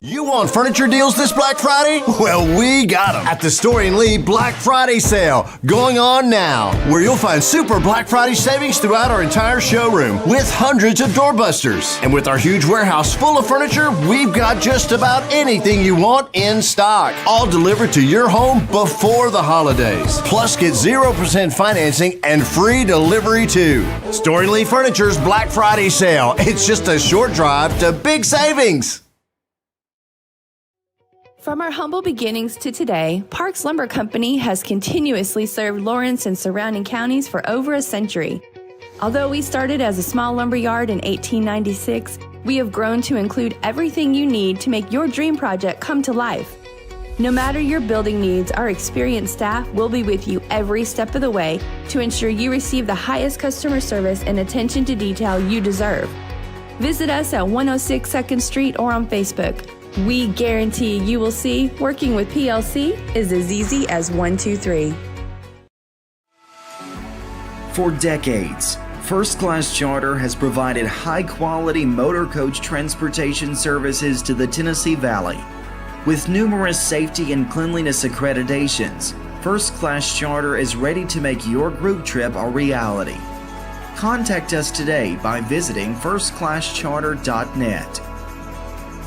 You want furniture deals this Black Friday? Well, we got them at the Story & Lee Black Friday sale going on now, where you'll find super Black Friday savings throughout our entire showroom with hundreds of doorbusters. And with our huge warehouse full of furniture, we've got just about anything you want in stock, all delivered to your home before the holidays. Plus, get 0% financing and free delivery too. Story & Lee Furniture's Black Friday sale. It's just a short drive to big savings. From our humble beginnings to today, Parks Lumber Company has continuously served Lawrence and surrounding counties for over a century. Although we started as a small lumber yard in 1896, we have grown to include everything you need to make your dream project come to life. No matter your building needs, our experienced staff will be with you every step of the way to ensure you receive the highest customer service and attention to detail you deserve. Visit us at 106 2nd Street or on Facebook. We guarantee you will see working with PLC is as easy as 1, 2, 3. For decades, First Class Charter has provided high-quality motor coach transportation services to the Tennessee Valley. With numerous safety and cleanliness accreditations, First Class Charter is ready to make your group trip a reality. Contact us today by visiting firstclasscharter.net.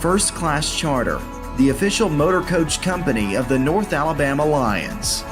First Class Charter, the official motor coach company of the North Alabama Lions.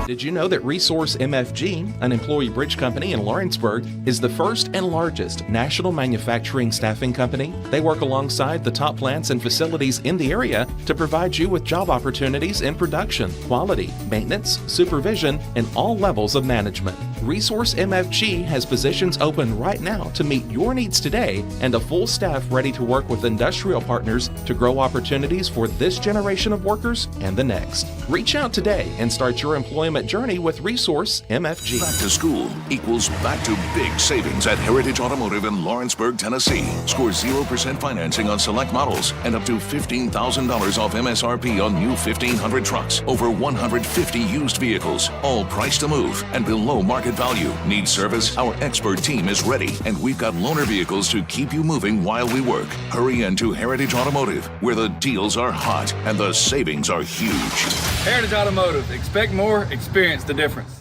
Did you know that Resource MFG, an employee bridge company in Lawrenceburg, is the first and largest national manufacturing staffing company? They work alongside the top plants and facilities in the area to provide you with job opportunities in production, quality, maintenance, supervision, and all levels of management. Resource MFG has positions open right now to meet your needs today and a full staff ready to work with industrial partners to grow opportunities for this generation of workers and the next. Reach out today and start your employment journey with Resource MFG. Back to school equals back to big savings at Heritage Automotive in Lawrenceburg, Tennessee. Score 0% financing on select models and up to $15,000 off MSRP on new 1500 trucks. Over 150 used vehicles, all priced to move and below market value. Need service? Our expert team is ready, and we've got loaner vehicles to keep you moving while we work. Hurry into Heritage Automotive, where the deals are hot and the savings are huge. Heritage Automotive. Expect more, experience the difference.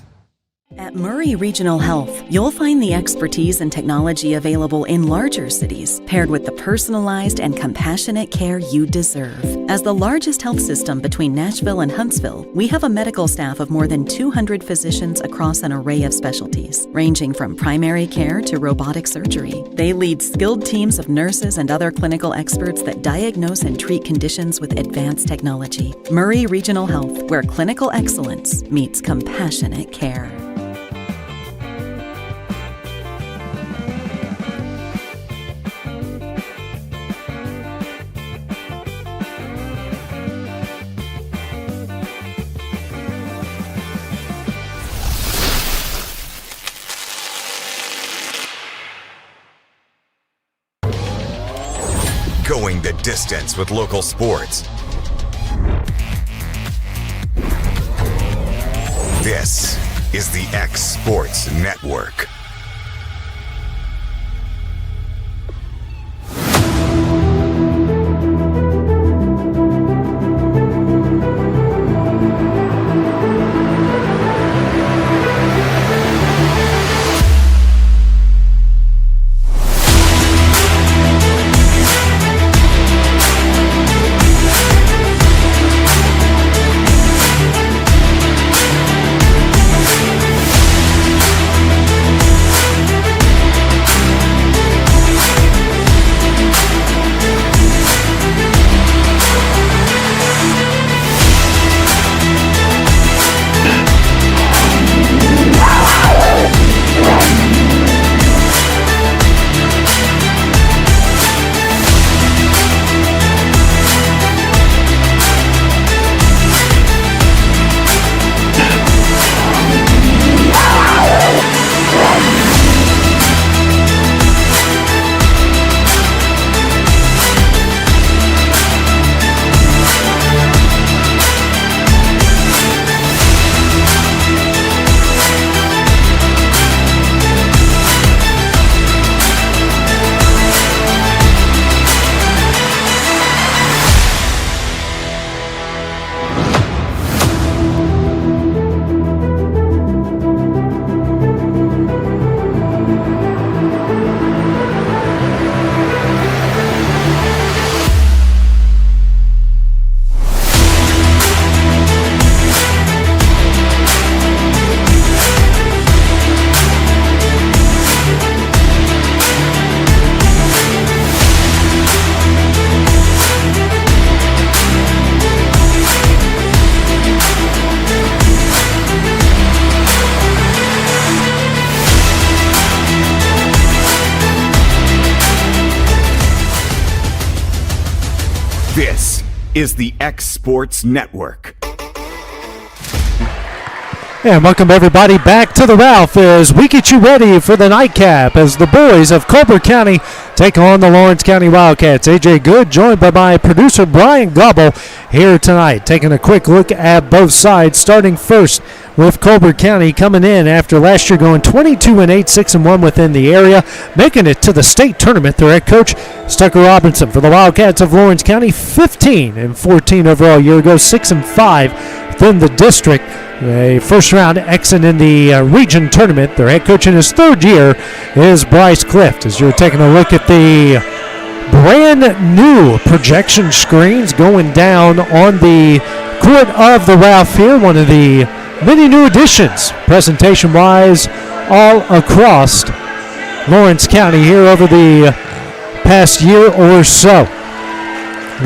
At Murray Regional Health, you'll find the expertise and technology available in larger cities, paired with the personalized and compassionate care you deserve. As the largest health system between Nashville and Huntsville, we have a medical staff of more than 200 physicians across an array of specialties, ranging from primary care to robotic surgery. They lead skilled teams of nurses and other clinical experts that diagnose and treat conditions with advanced technology. Murray Regional Health, where clinical excellence meets compassionate care. Going the distance with local sports. This is the X Sports Network. This is the X Sports Network. And welcome everybody back to the Ralph as we get you ready for the nightcap as the boys of Colbert County take on the Lawrence County Wildcats. AJ Good joined by my producer Brian Gobble here tonight, taking a quick look at both sides, starting first with Colbert County coming in after last year going 22-8, 6-1 within the area, making it to the state tournament. Their head coach Tucker Robinson for the Wildcats of Lawrence County, 15-14 overall year ago, 6-5 within the district. A first-round exit in the region tournament. Their head coach in his third year is Bryce Clift. As you're taking a look at the brand new projection screens going down on the court of the Ralph here, one of the many new additions presentation-wise all across Lawrence County here over the past year or so.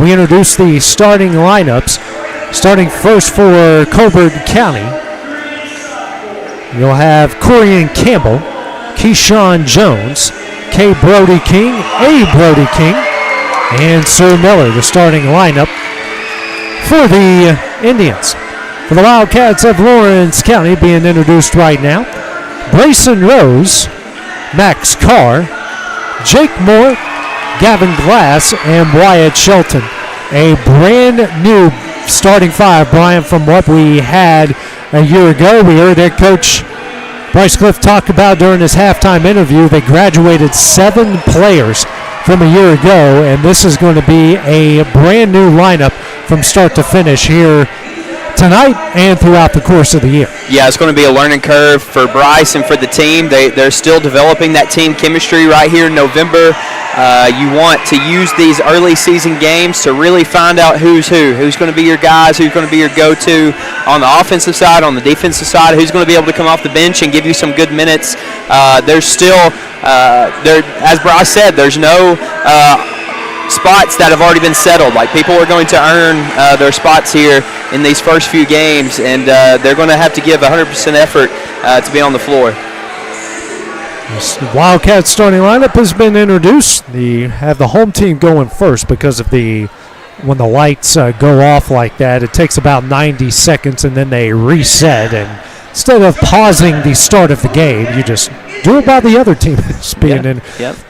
We introduce the starting lineups. Starting first for Colbert County, you'll have Corian Campbell, Keyshawn Jones, K. Brody King, A. Brody King, and Sir Miller, the starting lineup for the Indians. For the Wildcats of Lawrence County being introduced right now, Brayson Rose, Max Carr, Jake Moore, Gavin Glass, and Wyatt Shelton. A brand new starting five, Brian, from what we had a year ago. We heard head coach Bryce Clift talk about during his halftime interview. They graduated 7 players from a year ago, and this is going to be a brand new lineup from start to finish here tonight and throughout the course of the year. Yeah, it's going to be a learning curve for Bryce and for the team. They're still developing that team chemistry right here in November. You want to use these early season games to really find out who's going to be your guys, who's going to be your go-to on the offensive side, on the defensive side, who's going to be able to come off the bench and give you some good minutes. There's still, as Bryce said, there's no spots that have already been settled. Like, people are going to earn their spots here in these first few games, and they're going to have to give 100% effort to be on the floor. This Wildcats starting lineup has been introduced. They have the home team going first because of when the lights go off like that, it takes about 90 seconds and then they reset. And instead of pausing the start of the game, you just do it while the other team is being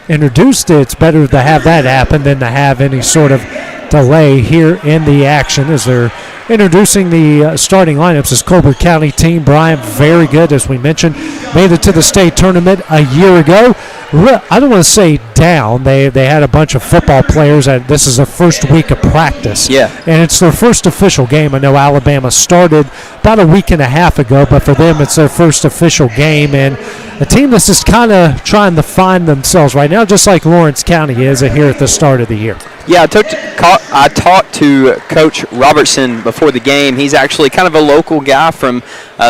introduced. It's better to have that happen than to have any sort of delay here in the action as they're introducing the starting lineups. As Colbert County team, Brian, very good, as we mentioned, made it to the state tournament a year ago. I don't want to say down. They had a bunch of football players. This is their first week of practice. Yeah. And it's their first official game. I know Alabama started about a week and a half ago, but for them it's their first official game. And a team that's just kind of trying to find themselves right now, just like Lawrence County is here at the start of the year. Yeah, I talked to Coach Robertson before the game. He's actually kind of a local guy from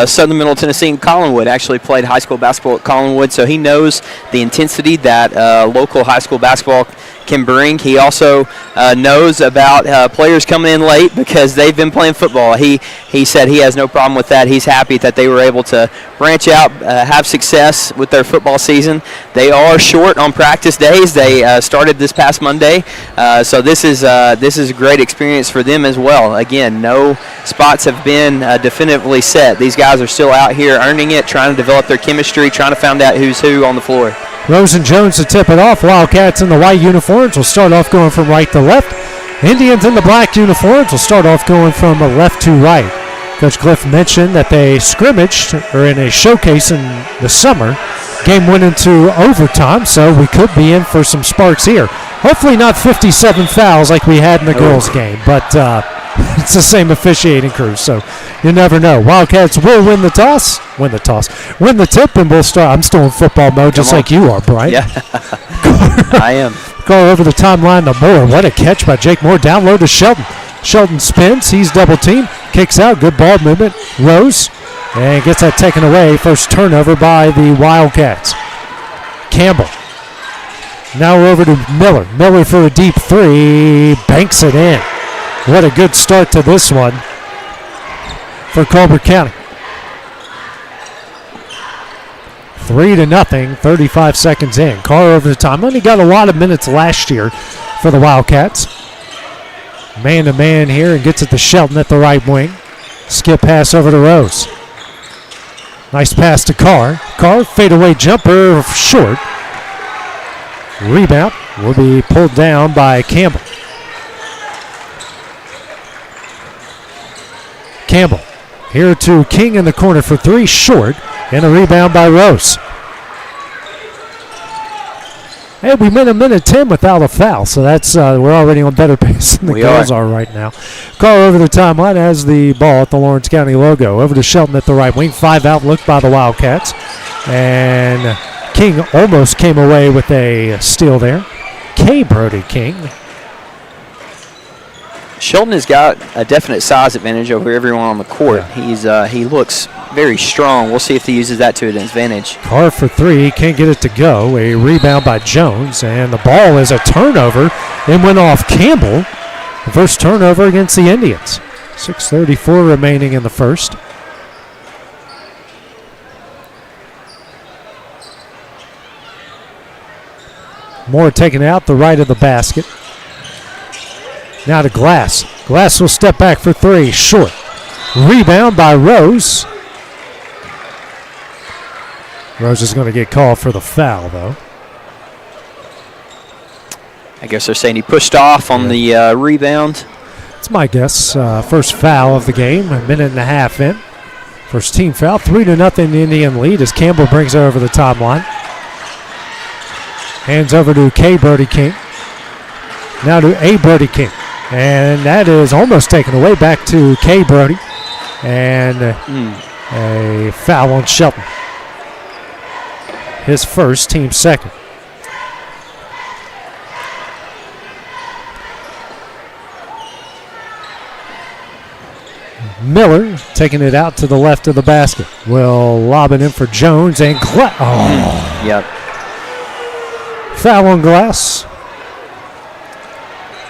Southern Middle Tennessee and Collinwood. Actually played high school basketball at Collinwood, so he knows the intensity that local high school basketball can bring. He also knows about players coming in late because they've been playing football. He said he has no problem with that. He's happy that they were able to branch out, have success with their football season. They are short on practice days. They started this past Monday, so this is a great experience for them as well. Again, no spots have been definitively set. These guys are still out here earning it, trying to develop their chemistry, trying to find out who's who on the floor. Rose and Jones to tip it off. Wildcats in the white uniforms will start off going from right to left. Indians in the black uniforms will start off going from left to right. Coach Cliff mentioned that they scrimmaged or in a showcase in the summer. Game went into overtime, so we could be in for some sparks here. Hopefully not 57 fouls like we had in the girls' game, but it's the same officiating crew, so you never know. Wildcats will win the tip, and we'll start. I'm still in football mode, just like you are, Brian. Yeah, I am. Go over the timeline to Moore. What a catch by Jake Moore. Down low to Shelton. Shelton spins. He's double teamed. Kicks out. Good ball movement. Rose. And gets that taken away. First turnover by the Wildcats. Campbell. Now we're over to Miller. Miller for a deep three. Banks it in. What a good start to this one for Colbert County. 3-0, 35 seconds in. Carr over the time. Only got a lot of minutes last year for the Wildcats. Man-to-man here and gets it to Shelton at the right wing. Skip pass over to Rose. Nice pass to Carr. Carr, fadeaway jumper, short. Rebound will be pulled down by Campbell. Campbell here to King in the corner for three, short, and a rebound by Rose. Hey, we went a minute 10 without a foul, so that's we're already on better pace than the girls are right now. Carr over the timeline has the ball at the Lawrence County logo. Over to Shelton at the right wing. 5-out look by the Wildcats. And King almost came away with a steal there. Brody King. Shelton has got a definite size advantage over everyone on the court. Yeah. He looks very strong. We'll see if he uses that to his advantage. Carr for three, can't get it to go. A rebound by Jones, and the ball is a turnover. It went off Campbell. The first turnover against the Indians. 6:34 remaining in the first. Moore taken out the right of the basket. Now to Glass. Glass will step back for three. Short. Rebound by Rose. Rose is going to get called for the foul, though. I guess they're saying he pushed off on the rebound. That's my guess. First foul of the game, a minute and a half in. First team foul, 3-0 Indian lead as Campbell brings it over the timeline. Hands over to Brody King. Now to Brody King. And that is almost taken away back to Brody. And a foul on Shelton. His first, team second. Miller taking it out to the left of the basket. Will lob it in for Jones and Yep. Foul on Glass.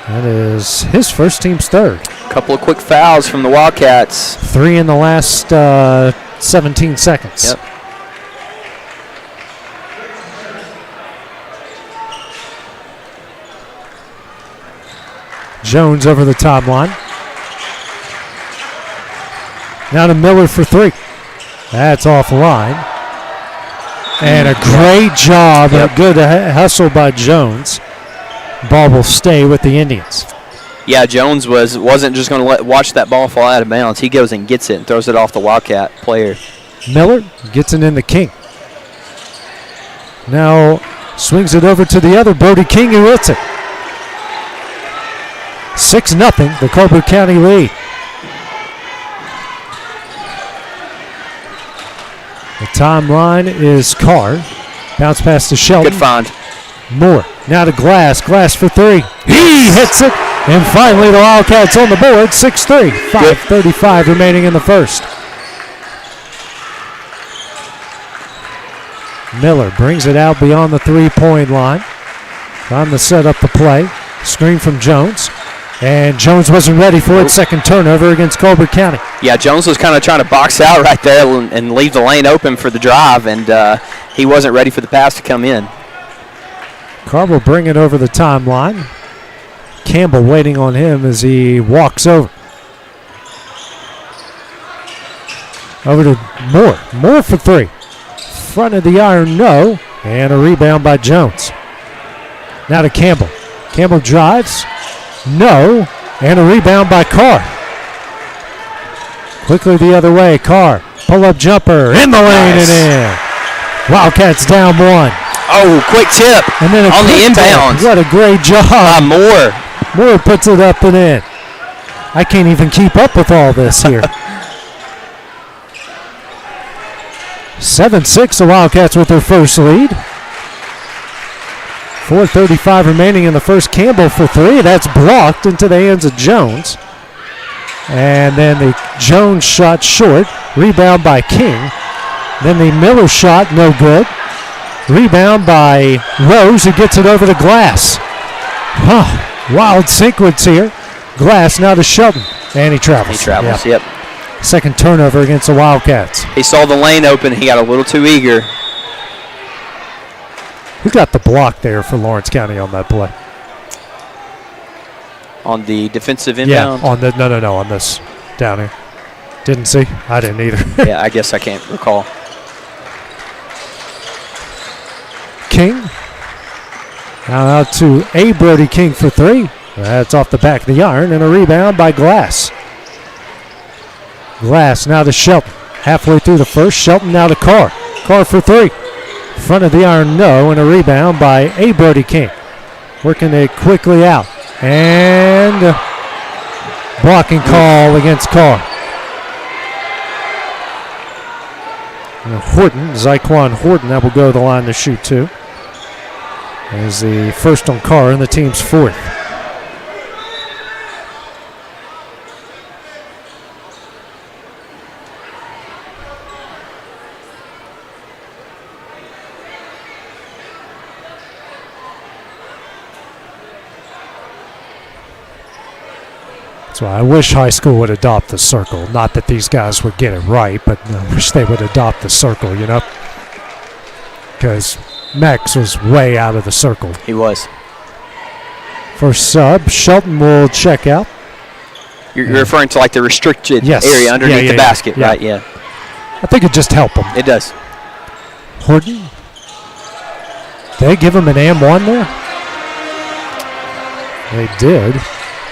That is his first, team's third. Couple of quick fouls from the Wildcats. 3 in the last 17 seconds. Yep. Jones over the timeline. Now to Miller for three. That's offline. And a great job, a good hustle by Jones. Ball will stay with the Indians. Yeah, Jones wasn't just going to watch that ball fall out of bounds. He goes and gets it and throws it off the Wildcat player. Miller gets it in the King. Now swings it over to the other Brody King, who hits it. 6-0, the Colbert County lead. The timeline is Carr. Bounce pass to Shelton. Good find. Moore. Now to Glass. Glass for three. He hits it. And finally the Wildcats on the board. 6-3. 5:35 remaining in the first. Miller brings it out beyond the three-point line. Time to set up the play. Screen from Jones. And Jones wasn't ready for it. Second turnover against Colbert County. Yeah, Jones was kind of trying to box out right there and leave the lane open for the drive, and he wasn't ready for the pass to come in. Carr will bring it over the timeline. Campbell waiting on him as he walks over. Over to Moore. Moore for three. Front of the iron, no. And a rebound by Jones. Now to Campbell. Campbell drives. No. And a rebound by Carr. Quickly the other way. Carr. Pull-up jumper. In the lane and in. Wildcats down one. Oh, quick tip and then on the inbound. What a great job. Moore. Moore puts it up and in. I can't even keep up with all this here. 7-6, the Wildcats with their first lead. 4:35 remaining in the first. Campbell for three. That's blocked into the hands of Jones. And then the Jones shot short. Rebound by King. Then the Miller shot, no good. Rebound by Rose, who gets it over to Glass. Wild sequence here. Glass now to Shelton. And he travels. Yep. Second turnover against the Wildcats. He saw the lane open. He got a little too eager. Who got the block there for Lawrence County on that play? On the defensive Yeah, inbound? on the no, on this down here. Didn't see? I didn't either. Yeah, I guess I can't recall. King. Now out to A. Brody King for three. That's off the back of the iron, and a rebound by Glass. Glass now to Shelton. Halfway through the first, Shelton now to Carr. Carr for three. Front of the iron, no, and a rebound by A. Brody King. Working it quickly out. And blocking call against Carr. And Horton, Zyquan Horton, that will go to the line to shoot two. Is the first on Carr and the team's fourth. So I wish high school would adopt the circle. Not that these guys would get it right, but I wish they would adopt the circle, you know? Because Max was way out of the circle. He was. First sub, Shelton will check out. You're referring to like the restricted area underneath the basket, right? Yeah. I think it just helped him. It does. Horton. They give him an and one there? They did.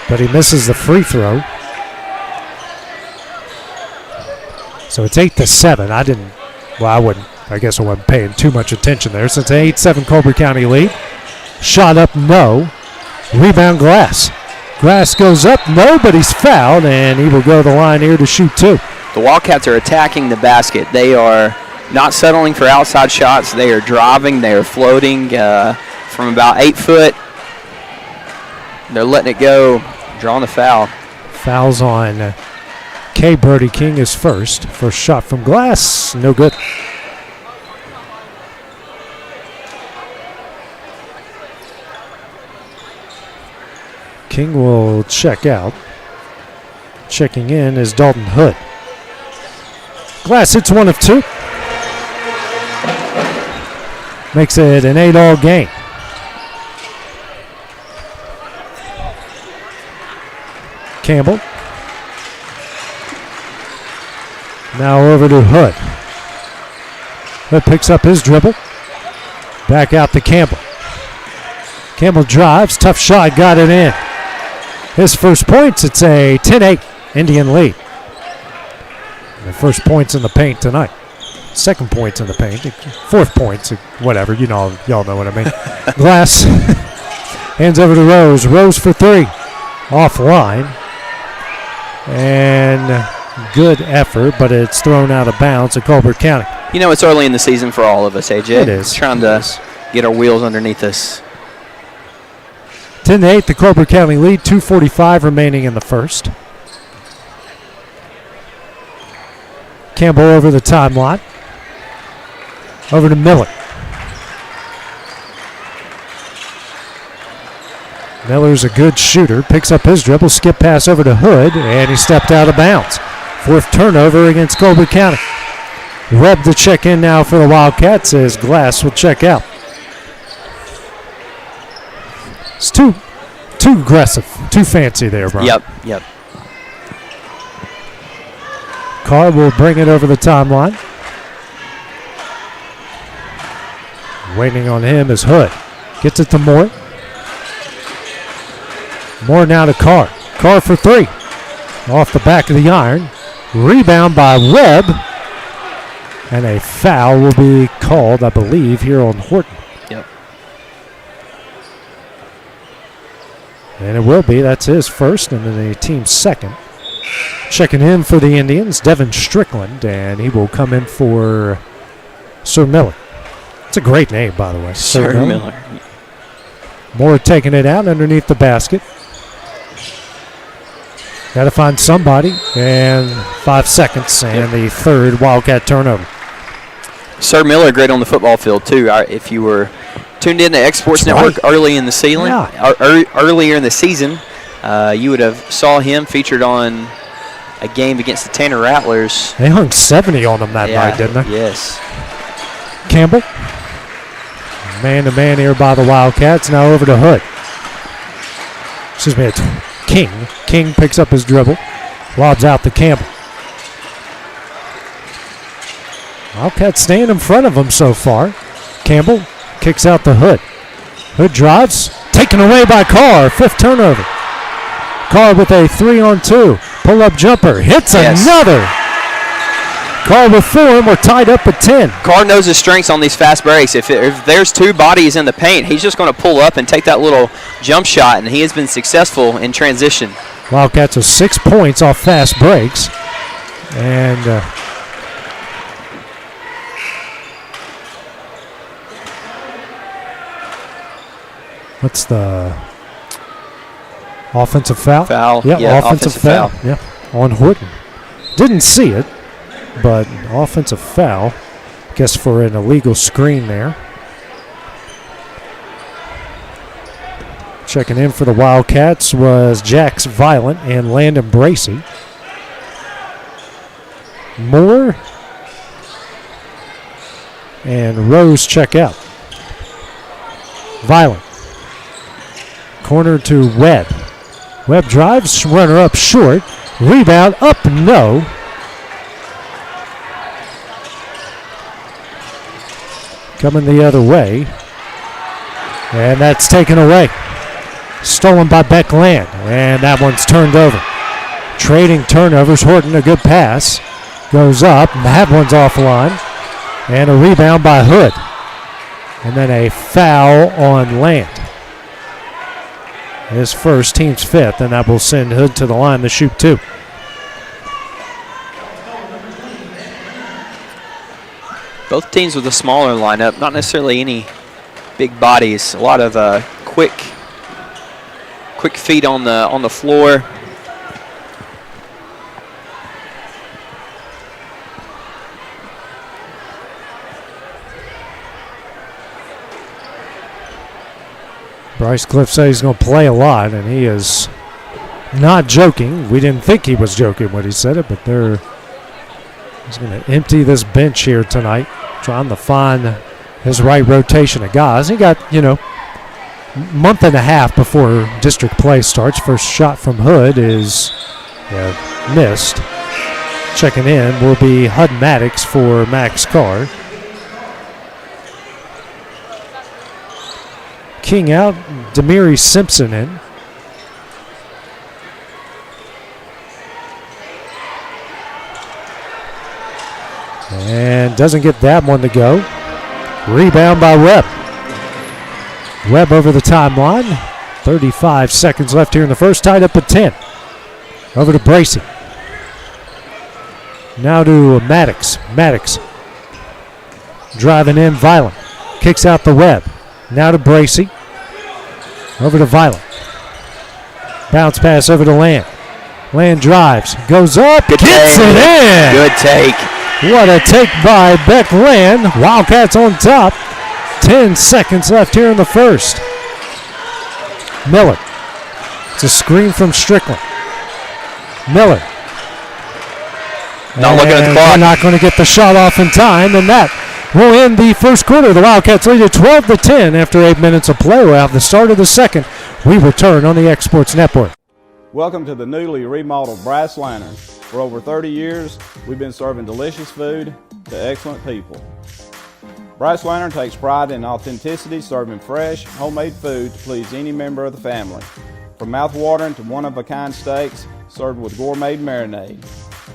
But he misses the free throw. So it's 8-7. I wouldn't. I guess I wasn't paying too much attention there. So it's an 8-7 Colbert County lead. Shot up, no. Rebound Glass. Glass goes up, no, but he's fouled, and he will go to the line here to shoot two. The Wildcats are attacking the basket. They are not settling for outside shots. They are driving. They are floating from about 8 foot. They're letting it go, drawing the foul. Fouls on K. Brody King is first. First shot from Glass, no good. King will check out. Checking in is Dalton Hood. Glass hits one of two. Makes it an 8-all game. Campbell. Now over to Hood. Hood picks up his dribble. Back out to Campbell. Campbell drives. Tough shot. Got it in. His first points. It's a 10-8 Indian lead. The first points in the paint tonight. Second points in the paint. Fourth points. Whatever. Y'all know what I mean. Glass. Hands over to Rose. Rose for three. Offline. And good effort, but it's thrown out of bounds at Colbert County. You know, it's early in the season for all of us, AJ. It is. Trying to get our wheels underneath us. 10-8, the Colbert County lead. 2:45 remaining in the first. Campbell over the timeline. Over to Miller. Miller's a good shooter. Picks up his dribble. Skip pass over to Hood, and he stepped out of bounds. Fourth turnover against Colbert County. Webb to check in now for the Wildcats as Glass will check out. It's too aggressive, too fancy there, Brian. Yep. Carr will bring it over the timeline. Waiting on him is Hood. Gets it to Moore. Moore now to Carr. Carr for three. Off the back of the iron. Rebound by Webb. And a foul will be called, I believe, here on Horton. Yep. And it will be. That's his first and then the team's second. Checking in for the Indians, Devin Strickland, and he will come in for Sir Miller. It's a great name, by the way. Sir Miller. Moore taking it out underneath the basket. Got to find somebody, and 5 seconds, and the third Wildcat turnover. Sir Miller, great on the football field, too. If you were tuned in to X-Sports Network early in the season, earlier in the season, you would have saw him featured on a game against the Tanner Rattlers. They hung 70 on them that night, didn't they? Yes. Campbell. Man-to-man here by the Wildcats. Now over to Hood. Excuse me, King. King picks up his dribble, lobs out to Campbell. Wildcats staying in front of him so far. Campbell kicks out to Hood. Hood drives, taken away by Carr. 5th turnover. Carr with a 3-on-2. Pull-up jumper. Hits another. Carr with 4, and we're tied up at 10. Carr knows his strengths on these fast breaks. If there's 2 bodies in the paint, he's just going to pull up and take that little jump shot, and he has been successful in transition. Wildcats with 6 points off fast breaks. And what's the offensive foul? Yeah, offensive foul. Yeah, on Horton. Didn't see it, but offensive foul. Guess for an illegal screen there. Checking in for the Wildcats was Jax Violent and Landon Bracey. Moore and Rose check out. Violent. Corner to Webb. Webb drives, runner up short. Rebound up, no. Coming the other way. And that's taken away. Stolen by Beck Land. And that one's turned over. Trading turnovers. Horton, a good pass. Goes up. That one's offline. And a rebound by Hood. And then a foul on Land. His first, team's 5th, and that will send Hood to the line to shoot 2. Both teams with a smaller lineup, not necessarily any big bodies. A lot of quick feet on the floor. Bryce Cliff says he's going to play a lot, and he is not joking. We didn't think he was joking when he said it, but he's going to empty this bench here tonight, trying to find his right rotation of guys. He got, month and a half before district play starts. First shot from Hood is missed. Checking in will be Hud Maddox for Max Carr. King out, Demiri Simpson in. And doesn't get that one to go. Rebound by Webb. Webb over the timeline. 35 seconds left here in the first, tied up at 10. Over to Bracey. Now to Maddox. Maddox driving in, Violent. Kicks out the Webb. Now to Bracey. Over to Violent. Bounce pass over to Land. Land drives. Goes up. Good gets take. it in. Good take. What a take by Beck Land. Wildcats on top. 10 seconds left here in the first. Miller. It's a screen from Strickland. Miller. Not looking at the clock. They're not going to get the shot off in time, and that will end the first quarter. The Wildcats lead at 12-10 after 8 minutes of play. We'll have the start of the second. We return on the Exports Network. Welcome to the newly remodeled Brass Lantern. For over 30 years, we've been serving delicious food to excellent people. Brass Lantern takes pride in authenticity, serving fresh, homemade food to please any member of the family. From mouth-watering to one-of-a-kind steaks served with gourmet marinade,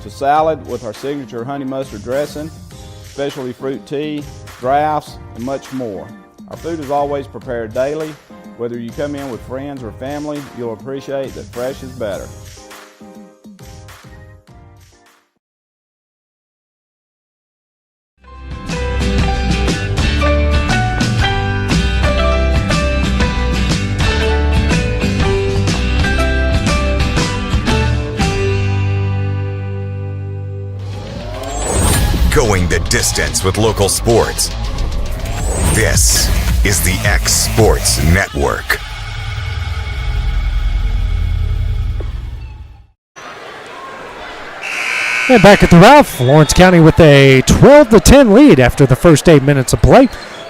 to salad with our signature honey mustard dressing, specialty fruit tea, drafts, and much more. Our food is always prepared daily. Whether you come in with friends or family, you'll appreciate that fresh is better. Going the distance with local sports. This is the X Sports Network. And back at the Ralph, Lawrence County with a 12-10 lead after the first 8 minutes of play.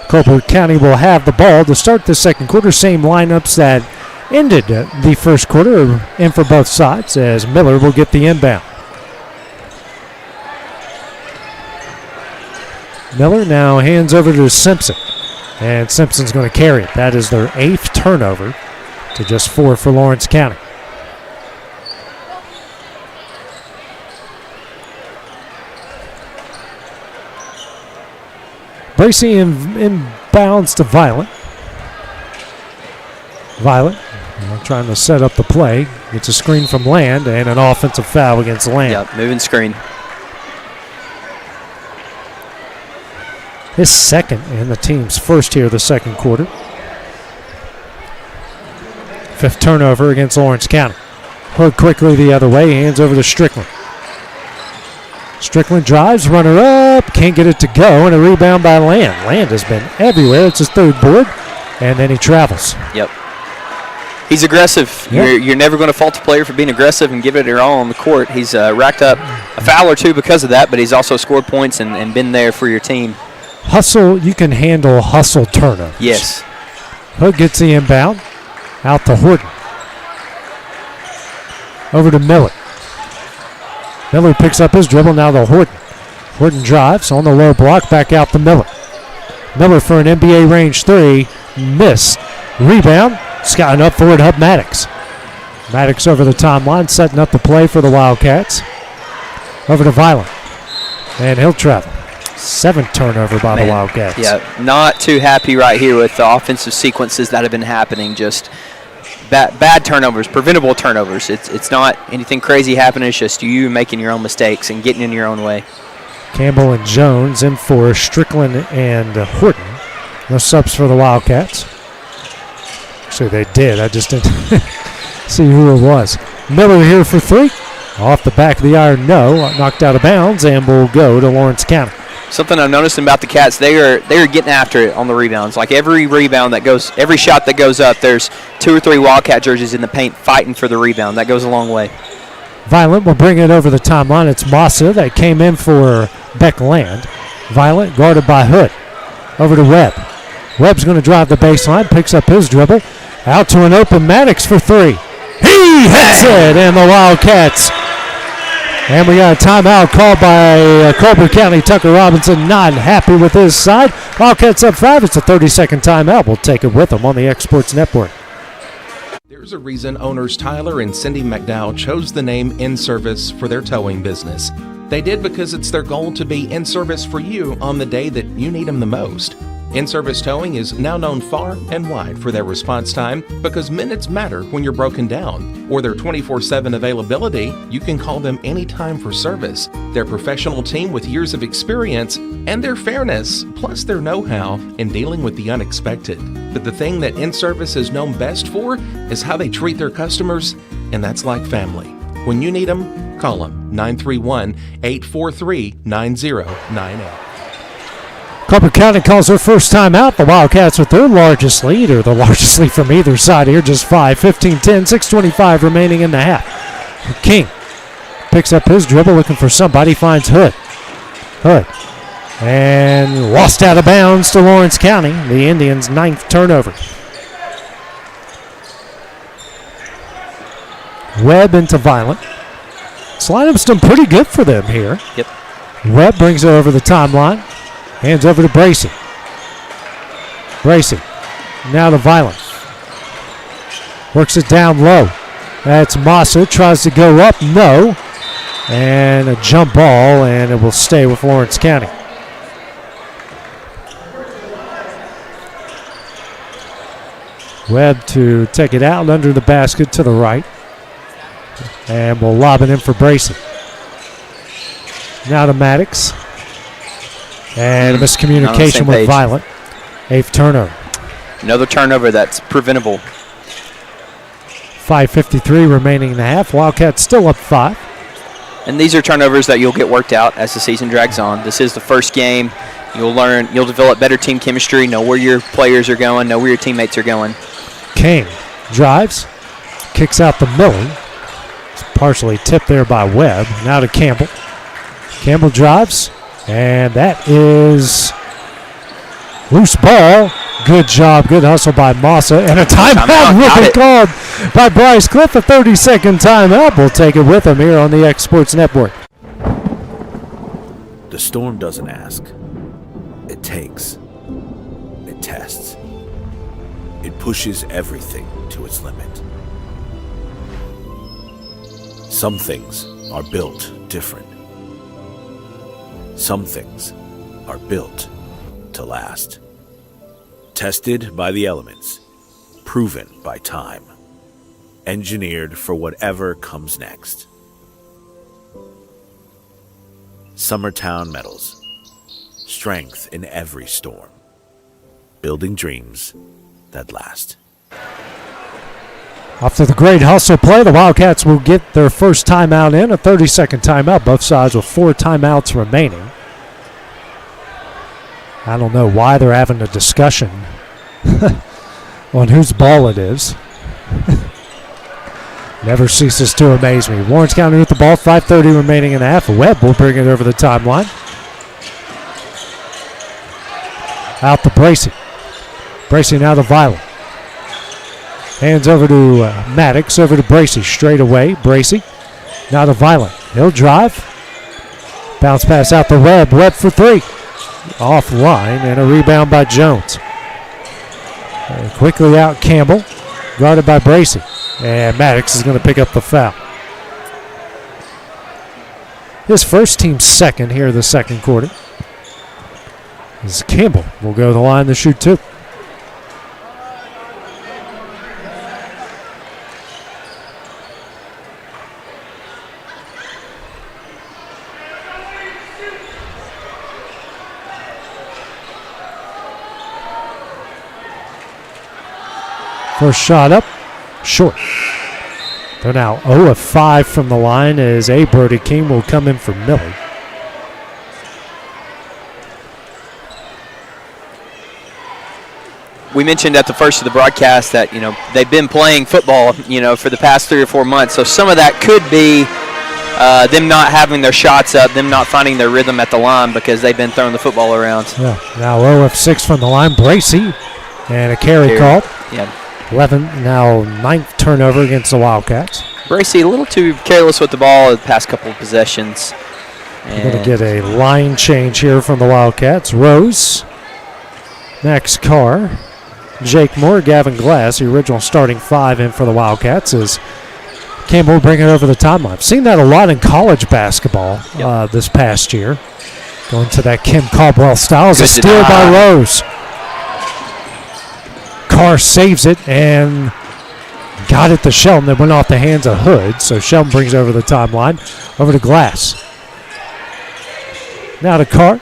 Colbert County will have the ball to start the second quarter. Same lineups that ended the first quarter in for both sides as Miller will get the inbound. Miller now hands over to Simpson, and Simpson's going to carry it. That is their 8th turnover to just 4 for Lawrence County. Bracey inbounds to Violet. Violet trying to set up the play. Gets a screen from Land and an offensive foul against Land. Yep, moving screen. His second and the team's first here of the second quarter. 5th turnover against Lawrence County. Hood quickly the other way, hands over to Strickland. Strickland drives, runner up, can't get it to go, and a rebound by Land. Land has been everywhere. It's his 3rd board, and then he travels. Yep. He's aggressive. Yep. You're never going to fault a player for being aggressive and give it their all on the court. He's racked up a foul or two because of that, but he's also scored points and been there for your team. Hustle, you can handle hustle turnovers. Yes. Hood gets the inbound, out to Horton. Over to Miller. Miller picks up his dribble, now to Horton. Horton drives on the low block, back out to Miller. Miller for an NBA range 3, missed. Rebound, scouting up for it, Hub Maddox. Maddox over the timeline, setting up the play for the Wildcats. Over to Violet, and he'll travel. 7th turnover by the Wildcats. Yeah, not too happy right here with the offensive sequences that have been happening. Just bad turnovers, preventable turnovers. It's not anything crazy happening. It's just you making your own mistakes and getting in your own way. Campbell and Jones in for Strickland and Horton. No subs for the Wildcats. Actually, they did. I just didn't see who it was. Miller here for 3. Off the back of the iron, no. Knocked out of bounds and will go to Lawrence County. Something I'm noticing about the Cats, they are getting after it on the rebounds. Like every rebound that goes, every shot that goes up, there's 2 or 3 Wildcat jerseys in the paint fighting for the rebound. That goes a long way. Violet will bring it over the timeline. It's Massa that came in for Beck Land. Violet guarded by Hood. Over to Webb. Webb's going to drive the baseline, picks up his dribble. Out to an open Maddox for 3. He hits it, and the Wildcats. And we got a timeout called by Colbert County. Tucker Robinson not happy with his side. Wildcats up 5. It's a 30-second timeout. We'll take it with them on the X Sports Network. There's a reason owners Tyler and Cindy McDowell chose the name In Service for their towing business. They did because it's their goal to be in service for you on the day that you need them the most. In-Service Towing is now known far and wide for their response time because minutes matter when you're broken down. Or their 24/7 availability, you can call them anytime for service. Their professional team with years of experience and their fairness, plus their know-how in dealing with the unexpected. But the thing that In-Service is known best for is how they treat their customers, and that's like family. When you need them, call them 931-843-9098. Colbert County calls their first time out. The Wildcats with their largest lead, or the largest lead from either side here, just 5, 15-10, 6:25 remaining in the half. King picks up his dribble, looking for somebody, finds Hood. Hood. And lost out of bounds to Lawrence County, the Indians' 9th turnover. Webb into Violent. This lineup's done pretty good for them here. Yep. Webb brings it over the timeline. Hands over to Bracey. Bracey. Now to Violent. Works it down low. That's Massa. Tries to go up. No. And a jump ball, and it will stay with Lawrence County. Webb to take it out under the basket to the right. And we'll lob it in for Bracey. Now to Maddox. And a miscommunication with Violet. 8th turnover. Another turnover that's preventable. 5:53 remaining in the half. Wildcats still up 5. And these are turnovers that you'll get worked out as the season drags on. This is the first game. You'll learn, you'll develop better team chemistry, know where your players are going, know where your teammates are going. King drives, kicks out the Miller. It's partially tipped there by Webb. Now to Campbell. Campbell drives, and that is loose ball. Good job. Good hustle by Massa. And a timeout will be called by Bryce Cliff. A 30-second timeout. We'll take it with him here on the X Sports Network. The storm doesn't ask. It takes. It tests. It pushes everything to its limit. Some things are built different. Some things are built to last. Tested by the elements, proven by time, engineered for whatever comes next. Summertown Metals. Strength in every storm. Building dreams that last. After the great hustle play, the Wildcats will get their first timeout in, a 30-second timeout, both sides with 4 timeouts remaining. I don't know why they're having a discussion on whose ball it is. Never ceases to amaze me. Lawrence County with the ball, 5:30 remaining in the half. Webb will bring it over the timeline. Out to Bracey. Bracey now to Violet. Hands over to Maddox, over to Bracey. Straight away, Bracey. Now to Violet. He'll drive. Bounce pass out to Webb. Webb for 3. Offline, and a rebound by Jones. Quickly out Campbell. Guarded by Bracey. And Maddox is going to pick up the foul. His first, team's second here in the second quarter. As Campbell will go to the line to shoot 2. First shot up, short. They're now 0 of 5 from the line as A. Brody King will come in for Miller. We mentioned at the first of the broadcast that, they've been playing football, for the past 3 or 4 months. So some of that could be them not having their shots up, them not finding their rhythm at the line because they've been throwing the football around. Yeah, now 0 of 6 from the line. Bracey and a carry called. Yeah. 11, now 9th turnover against the Wildcats. Bracey a little too careless with the ball the past couple of possessions. We're going to get a line change here from the Wildcats. Rose, Max Carr, Jake Moore, Gavin Glass, the original starting 5 in for the Wildcats, as Campbell will bring it over the timeline. I've seen that a lot in college basketball this past year. Going to that Kim Caldwell style. It's a steal by Rose. Carr saves it and got it to Shelton. That went off the hands of Hood. So Shelton brings over the timeline. Over to Glass. Now to Carr.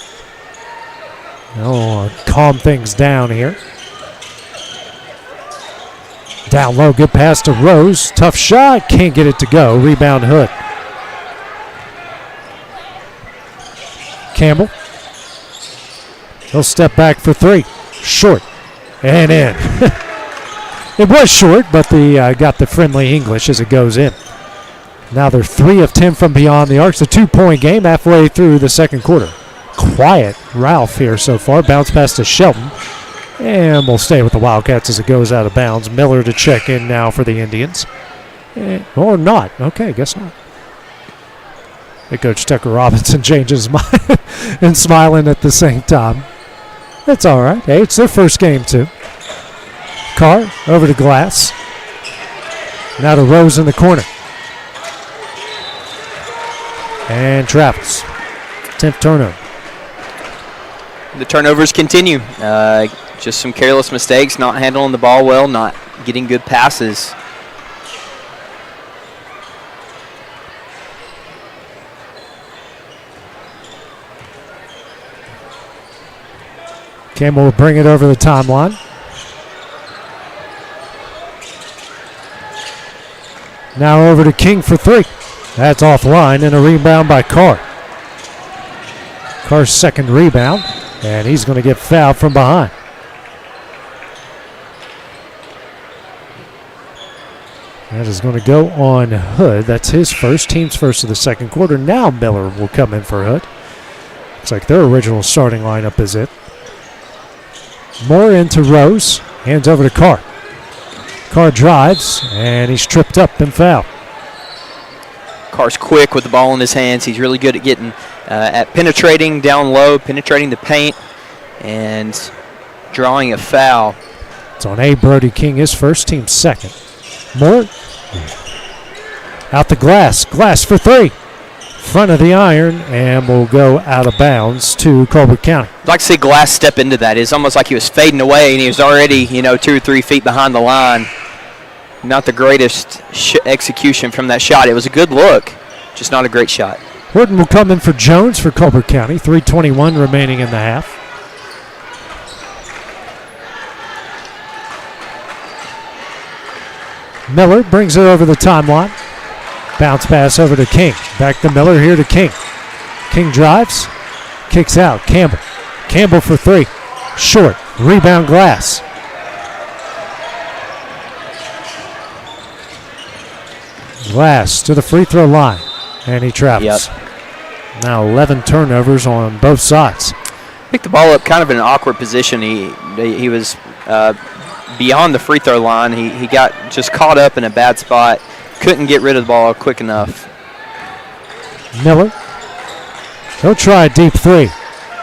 Calm things down here. Down low, good pass to Rose. Tough shot, can't get it to go. Rebound Hood. Campbell. He'll step back for 3. Short. And in. It was short, but they got the friendly English as it goes in. Now they're 3 of 10 from beyond the arc. It's a 2-point game halfway through the second quarter. Quiet Ralph here so far. Bounce pass to Shelton. And we'll stay with the Wildcats as it goes out of bounds. Miller to check in now for the Indians. Or not. Okay, guess not. Head coach Tucker Robinson changes his mind and smiling at the same time. That's all right. Hey, it's their first game, too. Carr over to Glass. Now to Rose in the corner. And travels. 10th turnover. The turnovers continue. Just some careless mistakes, not handling the ball well, not getting good passes. Campbell will bring it over the timeline. Now over to King for 3. That's offline and a rebound by Carr. Carr's second rebound, and he's going to get fouled from behind. That is going to go on Hood. That's his first, team's first of the second quarter. Now Miller will come in for Hood. Looks like their original starting lineup is it. Moore into Rose. Hands over to Carr. Carr drives, and he's tripped up and fouled. Carr's quick with the ball in his hands. He's really good at getting at penetrating down low, penetrating the paint, and drawing a foul. It's on A. Brody King, his first, team second. Moore out the glass. Glass for three. Front of the iron, and will go out of bounds to Colbert County. I'd like to see Glass step into that. It's almost like he was fading away, and he was already, 2 or 3 feet behind the line. Not the greatest execution from that shot. It was a good look, just not a great shot. Horton will come in for Jones for Colbert County. 3:21 remaining in the half. Miller brings it over the timeline. Bounce pass over to King. Back to Miller, here to King. King drives, kicks out. Campbell. Campbell for three. Short. Rebound Glass. Glass to the free throw line, and he travels. Yep. Now 11 turnovers on both sides. Picked the ball up kind of in an awkward position. He was beyond the free throw line. He got just caught up in a bad spot. Couldn't get rid of the ball quick enough. Miller. He'll try a deep three.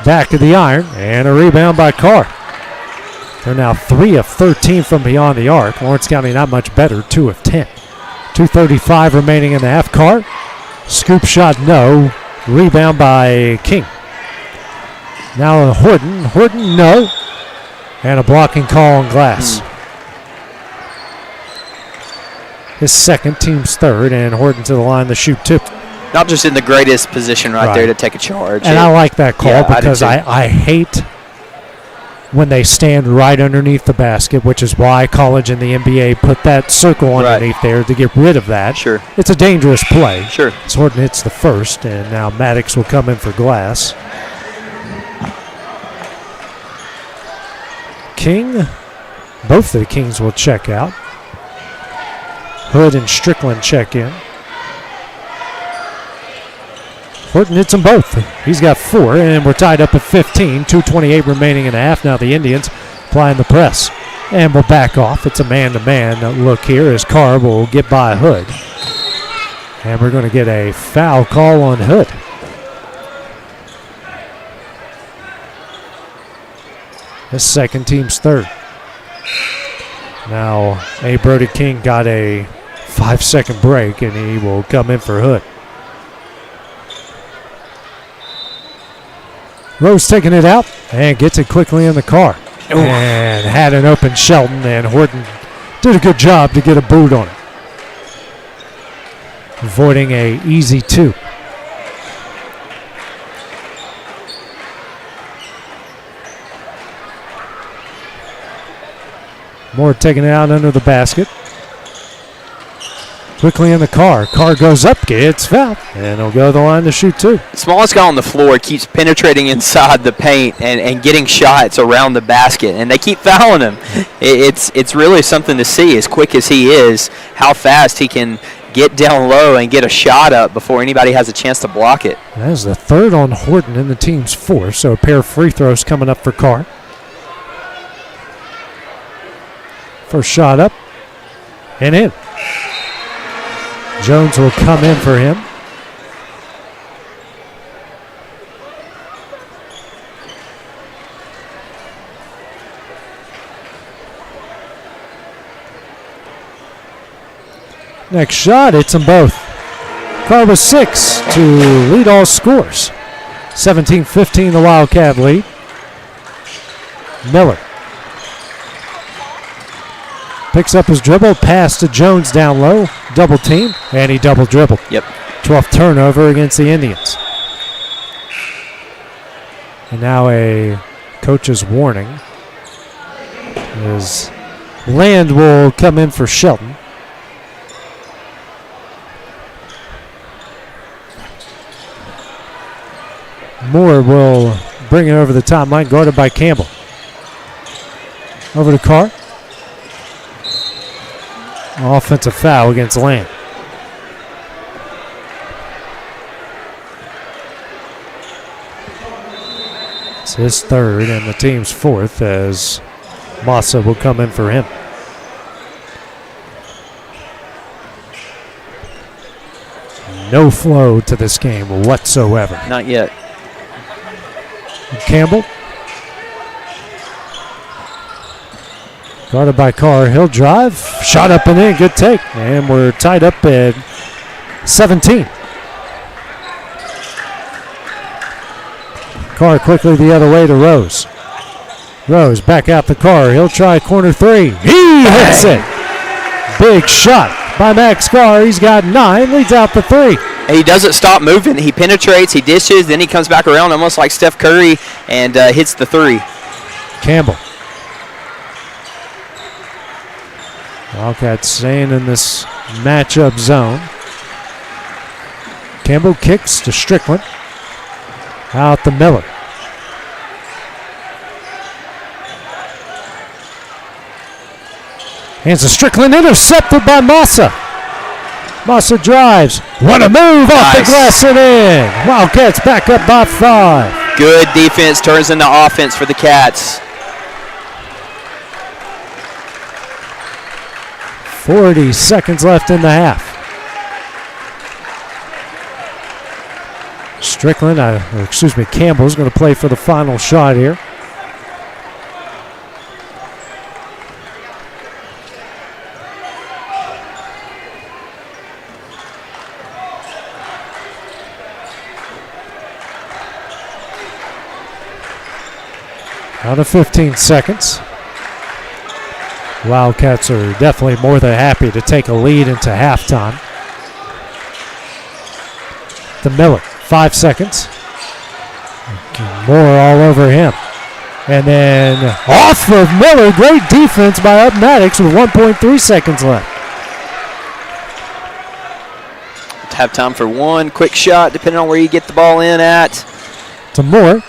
Back to the iron, and a rebound by Carr. They're now 3 of 13 from beyond the arc. Lawrence County not much better, 2 of 10. 2:35 remaining in the half. Carr. Scoop shot, no. Rebound by King. Now Horton. Horton, no. And a blocking call on Glass. His second, team's third, and Horton to the line to shoot two. Not just in the greatest position right there to take a charge. And I like that call because I hate when they stand right underneath the basket, which is why college and the NBA put that circle underneath there to get rid of that. Sure. It's a dangerous play. Sure. So Horton hits the first, and now Maddox will come in for Glass. King, both of the Kings will check out. Hood and Strickland check in. Horton hits them both. He's got 4, and we're tied up at 15. 2:28 remaining in the half. Now the Indians applying the press. And we'll back off. It's a man-to-man look here as Carr will get by Hood. And we're going to get a foul call on Hood. His second, team's third. Now A. Brody King got a 5-second break, and he will come in for Hood. Rose taking it out and gets it quickly in the car. Ooh. And had an open Shelton, and Horton did a good job to get a boot on it. Avoiding a easy 2. Moore taking it out under the basket. Quickly in the car. Carr goes up, gets fouled, and he'll go to the line to shoot 2. The smallest guy on the floor keeps penetrating inside the paint and getting shots around the basket, and they keep fouling him. It's really something to see, as quick as he is, how fast he can get down low and get a shot up before anybody has a chance to block it. That is the third on Horton in the team's 4, so a pair of free throws coming up for Carr. First shot up and in. Jones will come in for him. Next shot, hits them both. Carr with 6 to lead all scores. 17-15 the Wildcat lead. Miller picks up his dribble, pass to Jones down low, double team, and he double dribbled. Yep. 12th turnover against the Indians. And now a coach's warning as Land will come in for Shelton. Moore will bring it over the timeline, guarded by Campbell. Over to Carr. Offensive foul against Land. It's his third and the team's 4th as Massa will come in for him. No flow to this game whatsoever. Not yet. Campbell. Guarded by Carr. He'll drive. Shot up and in. Good take. And we're tied up at 17. Carr quickly the other way to Rose. Rose back out the Carr. He'll try corner three. He hits it. Big shot by Max Carr. He's got 9. Leads out the 3. He doesn't stop moving. He penetrates. He dishes. Then he comes back around almost like Steph Curry and hits the 3. Campbell. Wildcats staying in this matchup zone. Campbell kicks to Strickland. Out to Miller. Hands to Strickland, intercepted by Massa. Massa drives. What a move off the glass and in. Wildcats back up by 5. Good defense turns into offense for the Cats. 40 seconds left in the half. Strickland, Campbell's going to play for the final shot here. Out of 15 seconds. Wildcats are definitely more than happy to take a lead into halftime. To Miller, 5 seconds. Moore all over him. And then off of Miller, great defense by Up Maddox with 1.3 seconds left. Have time for one quick shot, depending on where you get the ball in at. To Moore.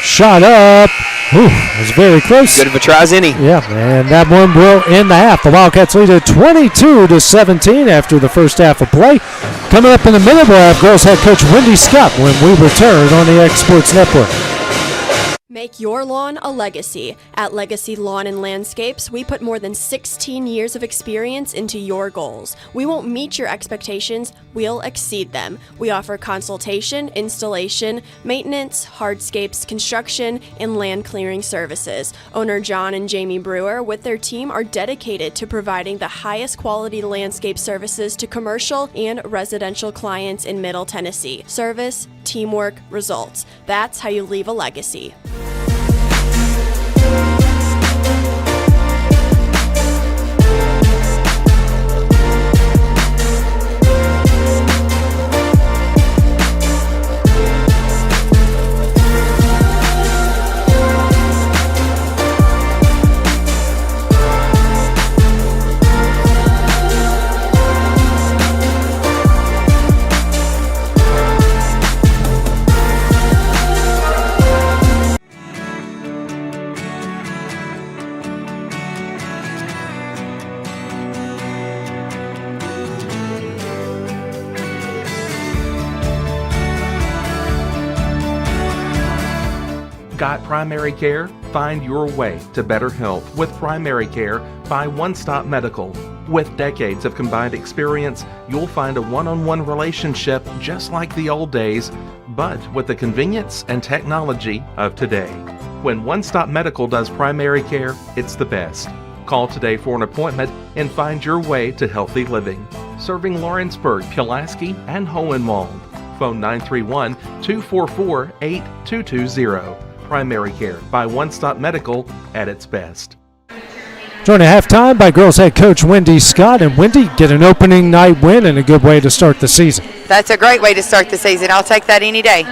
Shot up. Ooh, it was very close. Good of a try as any. Yeah, and that one will end the half. The Wildcats lead at 22-17 after the first half of play. Coming up in the minute, we'll have girls head coach Wendy Scott when we return on the X Sports Network. Make your lawn a legacy. At Legacy Lawn and Landscapes, we put more than 16 years of experience into your goals. We won't meet your expectations, we'll exceed them. We offer consultation, installation, maintenance, hardscapes, construction, and land clearing services. Owner John and Jamie Brewer with their team are dedicated to providing the highest quality landscape services to commercial and residential clients in Middle Tennessee. Service, teamwork, results. That's how you leave a legacy. Got primary care? Find your way to better health with Primary Care by One Stop Medical. With decades of combined experience, you'll find a one-on-one relationship just like the old days, but with the convenience and technology of today. When One Stop Medical does primary care, it's the best. Call today for an appointment and find your way to healthy living. Serving Lawrenceburg, Pulaski, and Hohenwald. Phone 931-244-8220. Primary Care by One Stop Medical at its best. Joined at halftime by girls head coach Wendy Scott. And Wendy, get an opening night win and a good way to start the season. That's a great way to start the season. I'll take that any day.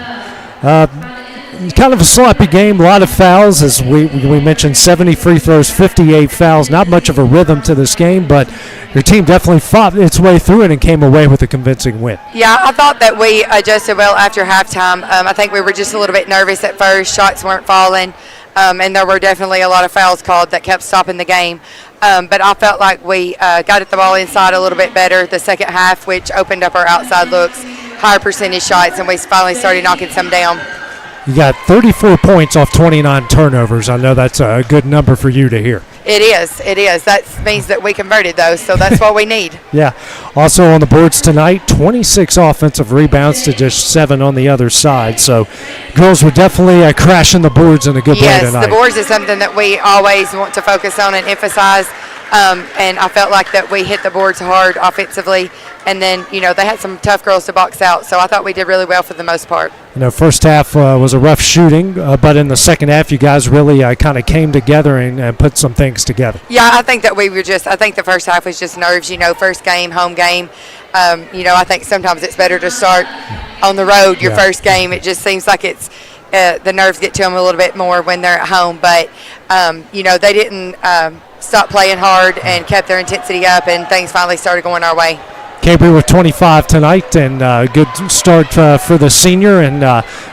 Kind of a sloppy game, a lot of fouls, as we mentioned, 70 free throws, 58 fouls. Not much of a rhythm to this game, but your team definitely fought its way through it and came away with a convincing win. Yeah, I thought that we adjusted well after halftime. I think we were just a little bit nervous at first. Shots weren't falling, and there were definitely a lot of fouls called that kept stopping the game. But I felt like we got at the ball inside a little bit better the second half, which opened up our outside looks, higher percentage shots, and we finally started knocking some down. You got 34 points off 29 turnovers. I know that's a good number for you to hear. It is. That means that we converted those, so that's what we need. Yeah. Also on the boards tonight, 26 offensive rebounds to just 7 on the other side. So girls were definitely crashing the boards in a good way tonight. Yes, the boards is something that we always want to focus on and emphasize. And I felt like that we hit the boards hard offensively. And then, they had some tough girls to box out. So I thought we did really well for the most part. First half was a rough shooting, but in the second half, you guys really kind of came together and put some things together. Yeah, I think that I think the first half was just nerves, first game, home game. I think sometimes it's better to start on the road your first game. It just seems like it's the nerves get to them a little bit more when they're at home. But, they didn't stop playing hard and kept their intensity up, and things finally started going our way. Capri with 25 tonight, and good start for the senior. And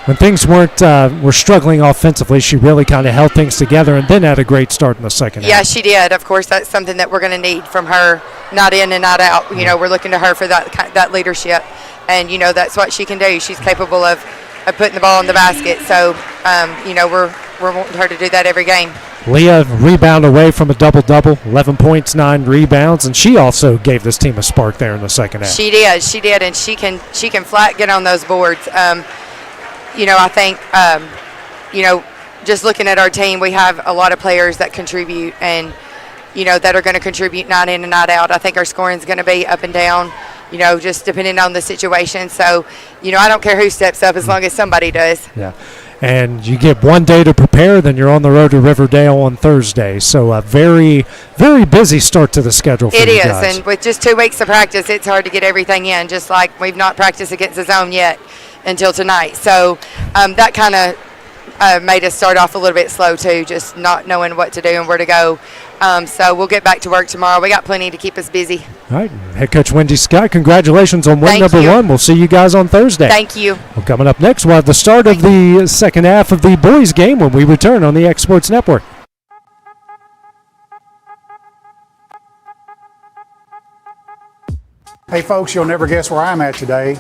when things were struggling offensively, she really kind of held things together and then had a great start in the second half. Yeah, she did. Of course, that's something that we're going to need from her, not in and not out. We're looking to her for that leadership, and that's what she can do. She's capable of putting the ball in the basket. So, we're wanting her to do that every game. Leah rebound away from a double-double, 11 points, 9 rebounds, and she also gave this team a spark there in the second half. She did, and she can flat get on those boards. I think, just looking at our team, we have a lot of players that contribute and, that are going to contribute night in and night out. I think our scoring is going to be up and down, just depending on the situation. So, I don't care who steps up as long as somebody does. Yeah. And you get one day to prepare, then you're on the road to Riverdale on Thursday. So a very, very busy start to the schedule for you guys. It is, and with just 2 weeks of practice, it's hard to get everything in, just like we've not practiced against the zone yet until tonight. So that kind of made us start off a little bit slow, too, just not knowing what to do and where to go. So we'll get back to work tomorrow. We got plenty to keep us busy. All right. Head coach Wendy Scott, congratulations on win number 1. We'll see you guys on Thursday. Thank you. Well, coming up next, we'll have the start of the second half of the boys' game when we return on the X Sports Network. Hey, folks, you'll never guess where I'm at today.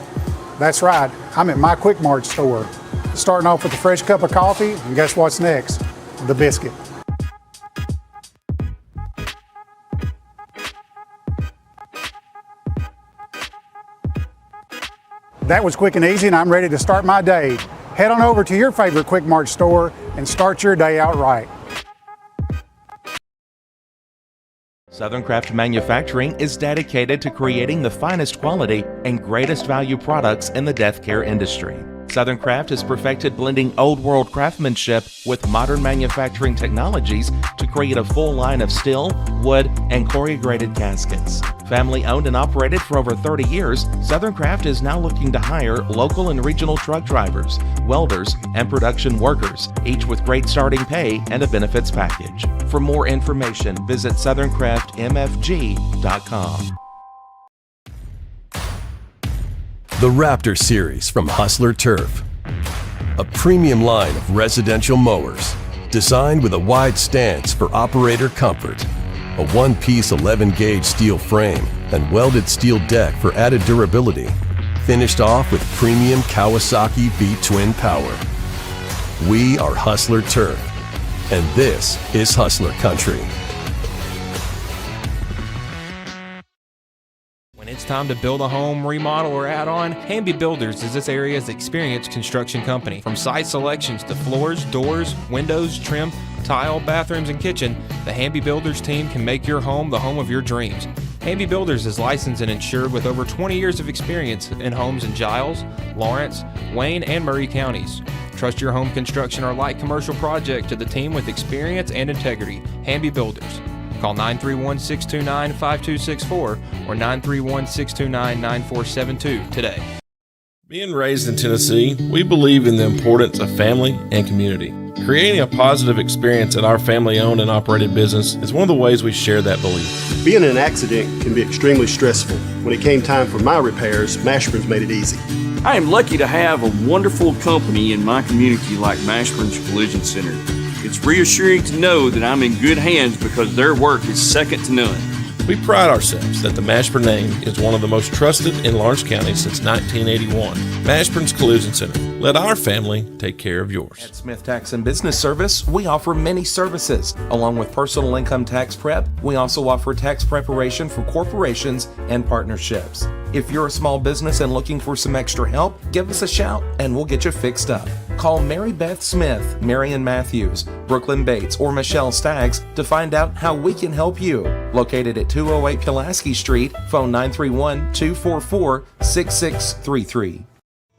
That's right. I'm at my Quick Mart store. Starting off with a fresh cup of coffee, and guess what's next? The biscuit. That was quick and easy, and I'm ready to start my day. Head on over to your favorite Quick Mart store and start your day out right. Southern Craft Manufacturing is dedicated to creating the finest quality and greatest value products in the death care industry. Southern Craft has perfected blending old world craftsmanship with modern manufacturing technologies to create a full line of steel, wood, and corrugated caskets. Family owned and operated for over 30 years, Southern Craft is now looking to hire local and regional truck drivers, welders, and production workers, each with great starting pay and a benefits package. For more information, visit SouthernCraftMFG.com. The Raptor Series from Hustler Turf. A premium line of residential mowers designed with a wide stance for operator comfort. A one-piece 11-gauge steel frame and welded steel deck for added durability. Finished off with premium Kawasaki V-twin power. We are Hustler Turf, and this is Hustler Country. When it's time to build a home, remodel, or add on, Hamby Builders is this area's experienced construction company. From site selections to floors, doors, windows, trim, tile, bathrooms, and kitchen, the Hamby Builders team can make your home the home of your dreams. Hamby Builders is licensed and insured with over 20 years of experience in homes in Giles, Lawrence, Wayne, and Murray counties. Trust your home construction or light commercial project to the team with experience and integrity. Hamby Builders. Call 931-629-5264 or 931-629-9472 today. Being raised in Tennessee, we believe in the importance of family and community. Creating a positive experience at our family-owned and operated business is one of the ways we share that belief. Being in an accident can be extremely stressful. When it came time for my repairs, Mashburn's made it easy. I am lucky to have a wonderful company in my community like Mashburn's Collision Center. It's reassuring to know that I'm in good hands because their work is second to none. We pride ourselves that the Mashburn name is one of the most trusted in Lawrence County since 1981. Mashburn's Collision Center. Let our family take care of yours. At Smith Tax and Business Service, we offer many services. Along with personal income tax prep, we also offer tax preparation for corporations and partnerships. If you're a small business and looking for some extra help, give us a shout and we'll get you fixed up. Call Mary Beth Smith, Marion Matthews, Brooklyn Bates, or Michelle Staggs to find out how we can help you. Located at 208 Pulaski Street, phone 931-244-6633.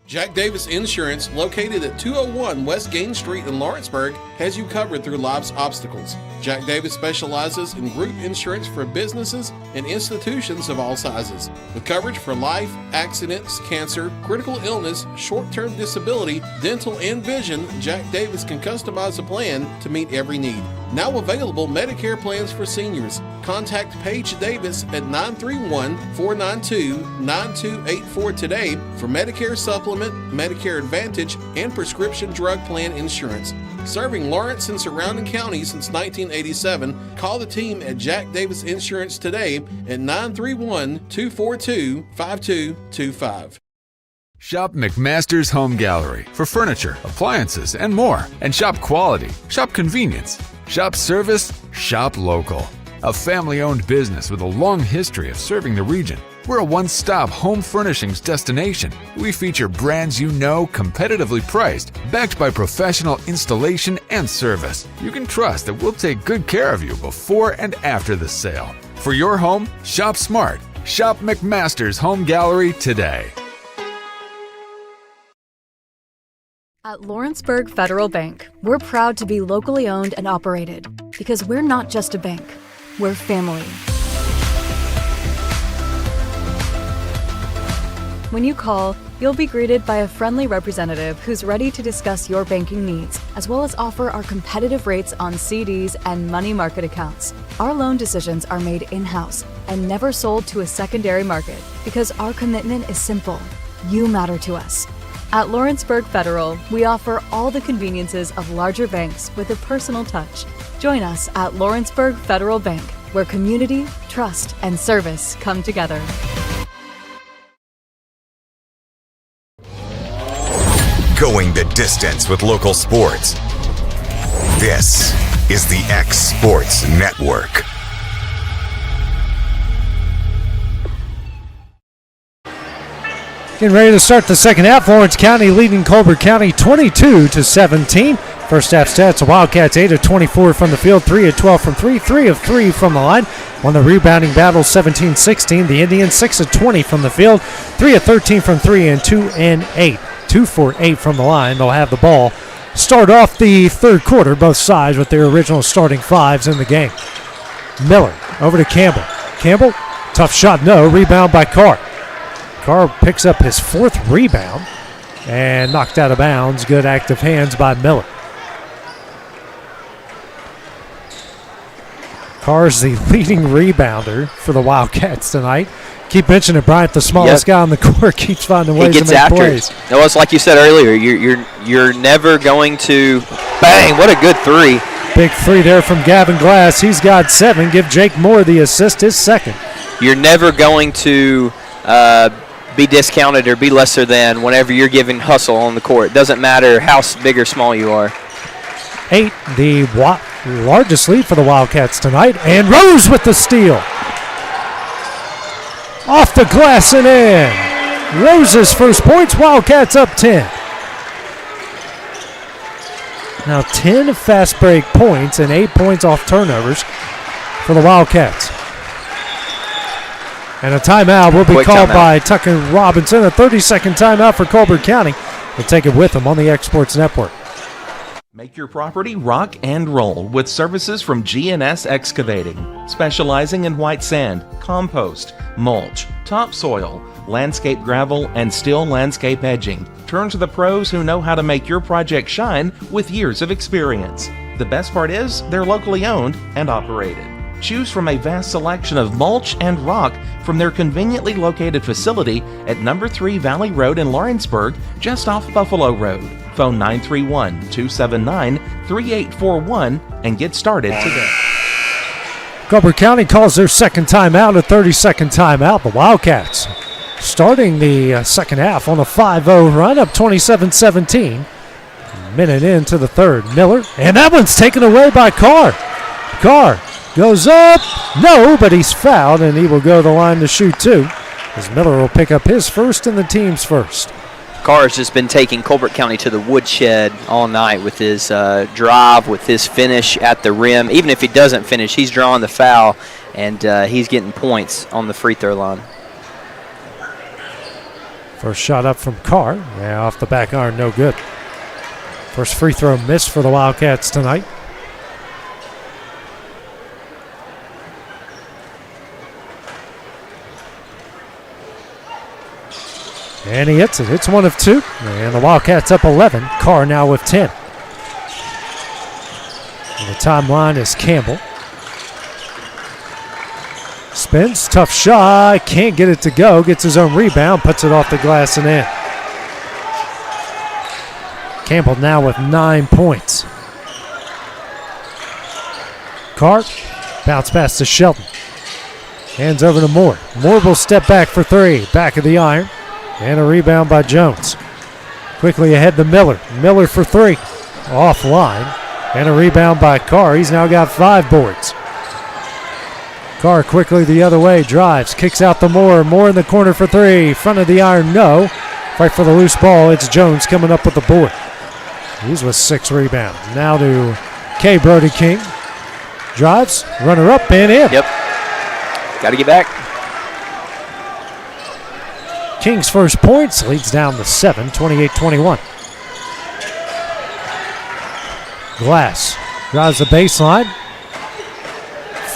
Jack Davis Insurance, located at 201 West Gain Street in Lawrenceburg, has you covered through life's obstacles. Jack Davis specializes in group insurance for businesses and institutions of all sizes. With coverage for life, accidents, cancer, critical illness, short-term disability, dental, and vision, Jack Davis can customize a plan to meet every need. Now available Medicare plans for seniors. Contact Paige Davis at 931-492-9284 today for Medicare Supplement, Medicare Advantage, and prescription drug plan insurance. Serving Lawrence and surrounding counties since 1987, call the team at Jack Davis Insurance today at 931-242-5225. Shop McMaster's Home Gallery for furniture, appliances, and more. And shop quality, shop convenience, shop service, shop local. A family-owned business with a long history of serving the region. We're a one-stop home furnishings destination. We feature brands you know, competitively priced, backed by professional installation and service. You can trust that we'll take good care of you before and after the sale. For your home, shop smart. Shop McMaster's Home Gallery today. At Lawrenceburg Federal Bank, we're proud to be locally owned and operated because we're not just a bank, we're family. When you call, you'll be greeted by a friendly representative who's ready to discuss your banking needs, as well as offer our competitive rates on CDs and money market accounts. Our loan decisions are made in-house and never sold to a secondary market because our commitment is simple. You matter to us. At Lawrenceburg Federal, we offer all the conveniences of larger banks with a personal touch. Join us at Lawrenceburg Federal Bank, where community, trust, and service come together. Going the distance with local sports. This is the X Sports Network. Getting ready to start the second half. Lawrence County leading Colbert County 22-17. First half stats, the Wildcats 8 of 24 from the field, 3 of 12 from 3, 3 of 3 from the line. Won the rebounding battle 17-16. The Indians 6 of 20 from the field, 3 of 13 from 3, and 2 and 8. 2 for 8 from the line. They'll have the ball start off the third quarter, both sides with their original starting fives in the game. Miller over to Campbell. Campbell, tough shot, no. Rebound by Carr. Carr picks up his fourth rebound and knocked out of bounds. Good active hands by Miller. Carr's the leading rebounder for the Wildcats tonight. Keep mentioning it, Bryant, the smallest guy on the court, keeps finding ways to make plays. No, it's like you said earlier, you're never going to bang. What a good three. Big three there from Gavin Glass. He's got 7. Give Jake Moore the assist, his second. You're never going to be discounted or be lesser than whenever you're giving hustle on the court. It doesn't matter how big or small you are. 8, the largest lead for the Wildcats tonight. And Rose with the steal. Off the glass and in. Rose's first points, Wildcats up 10. Now 10 fast break points and 8 points off turnovers for the Wildcats. And a timeout will be called by Tucker Robinson. A 30-second timeout for Colbert County. We'll take it with them on the X Sports Network. Make your property rock and roll with services from G&S Excavating, specializing in white sand, compost, mulch, topsoil, landscape gravel, and steel landscape edging. Turn to the pros who know how to make your project shine with years of experience. The best part is they're locally owned and operated. Choose from a vast selection of mulch and rock from their conveniently located facility at number 3 Valley Road in Lawrenceburg, just off Buffalo Road. Phone 931-279-3841 and get started today. Colbert County calls their second timeout, a 30-second timeout. The Wildcats starting the second half on a 5-0 run, up 27-17. Minute into the third. Miller, and that one's taken away by Carr. Carr goes up. No, but he's fouled, and he will go to the line to shoot two, as Miller will pick up his first and the team's first. Carr has just been taking Colbert County to the woodshed all night with his drive, with his finish at the rim. Even if he doesn't finish, he's drawing the foul, and he's getting points on the free throw line. First shot up from Carr. Yeah, off the back iron, no good. First free throw missed for the Wildcats tonight. And he hits it. It's one of two. And the Wildcats up 11. Carr now with 10. And the timeline is Campbell. Spins. Tough shot. Can't get it to go. Gets his own rebound. Puts it off the glass and in. Campbell now with 9 points. Carr. Bounce pass to Shelton. Hands over to Moore. Moore will step back for three. Back of the iron. And a rebound by Jones. Quickly ahead to Miller. Miller for three. Offline. And a rebound by Carr. He's now got 5 boards. Carr quickly the other way. Drives. Kicks out to Moore. Moore in the corner for three. Front of the iron, no. Fight for the loose ball. It's Jones coming up with the board. He's with 6 rebounds. Now to K. Brody King. Drives. Runner up and in. Yep. Got to get back. King's first points leads down to 7, 28-21. Glass drives the baseline.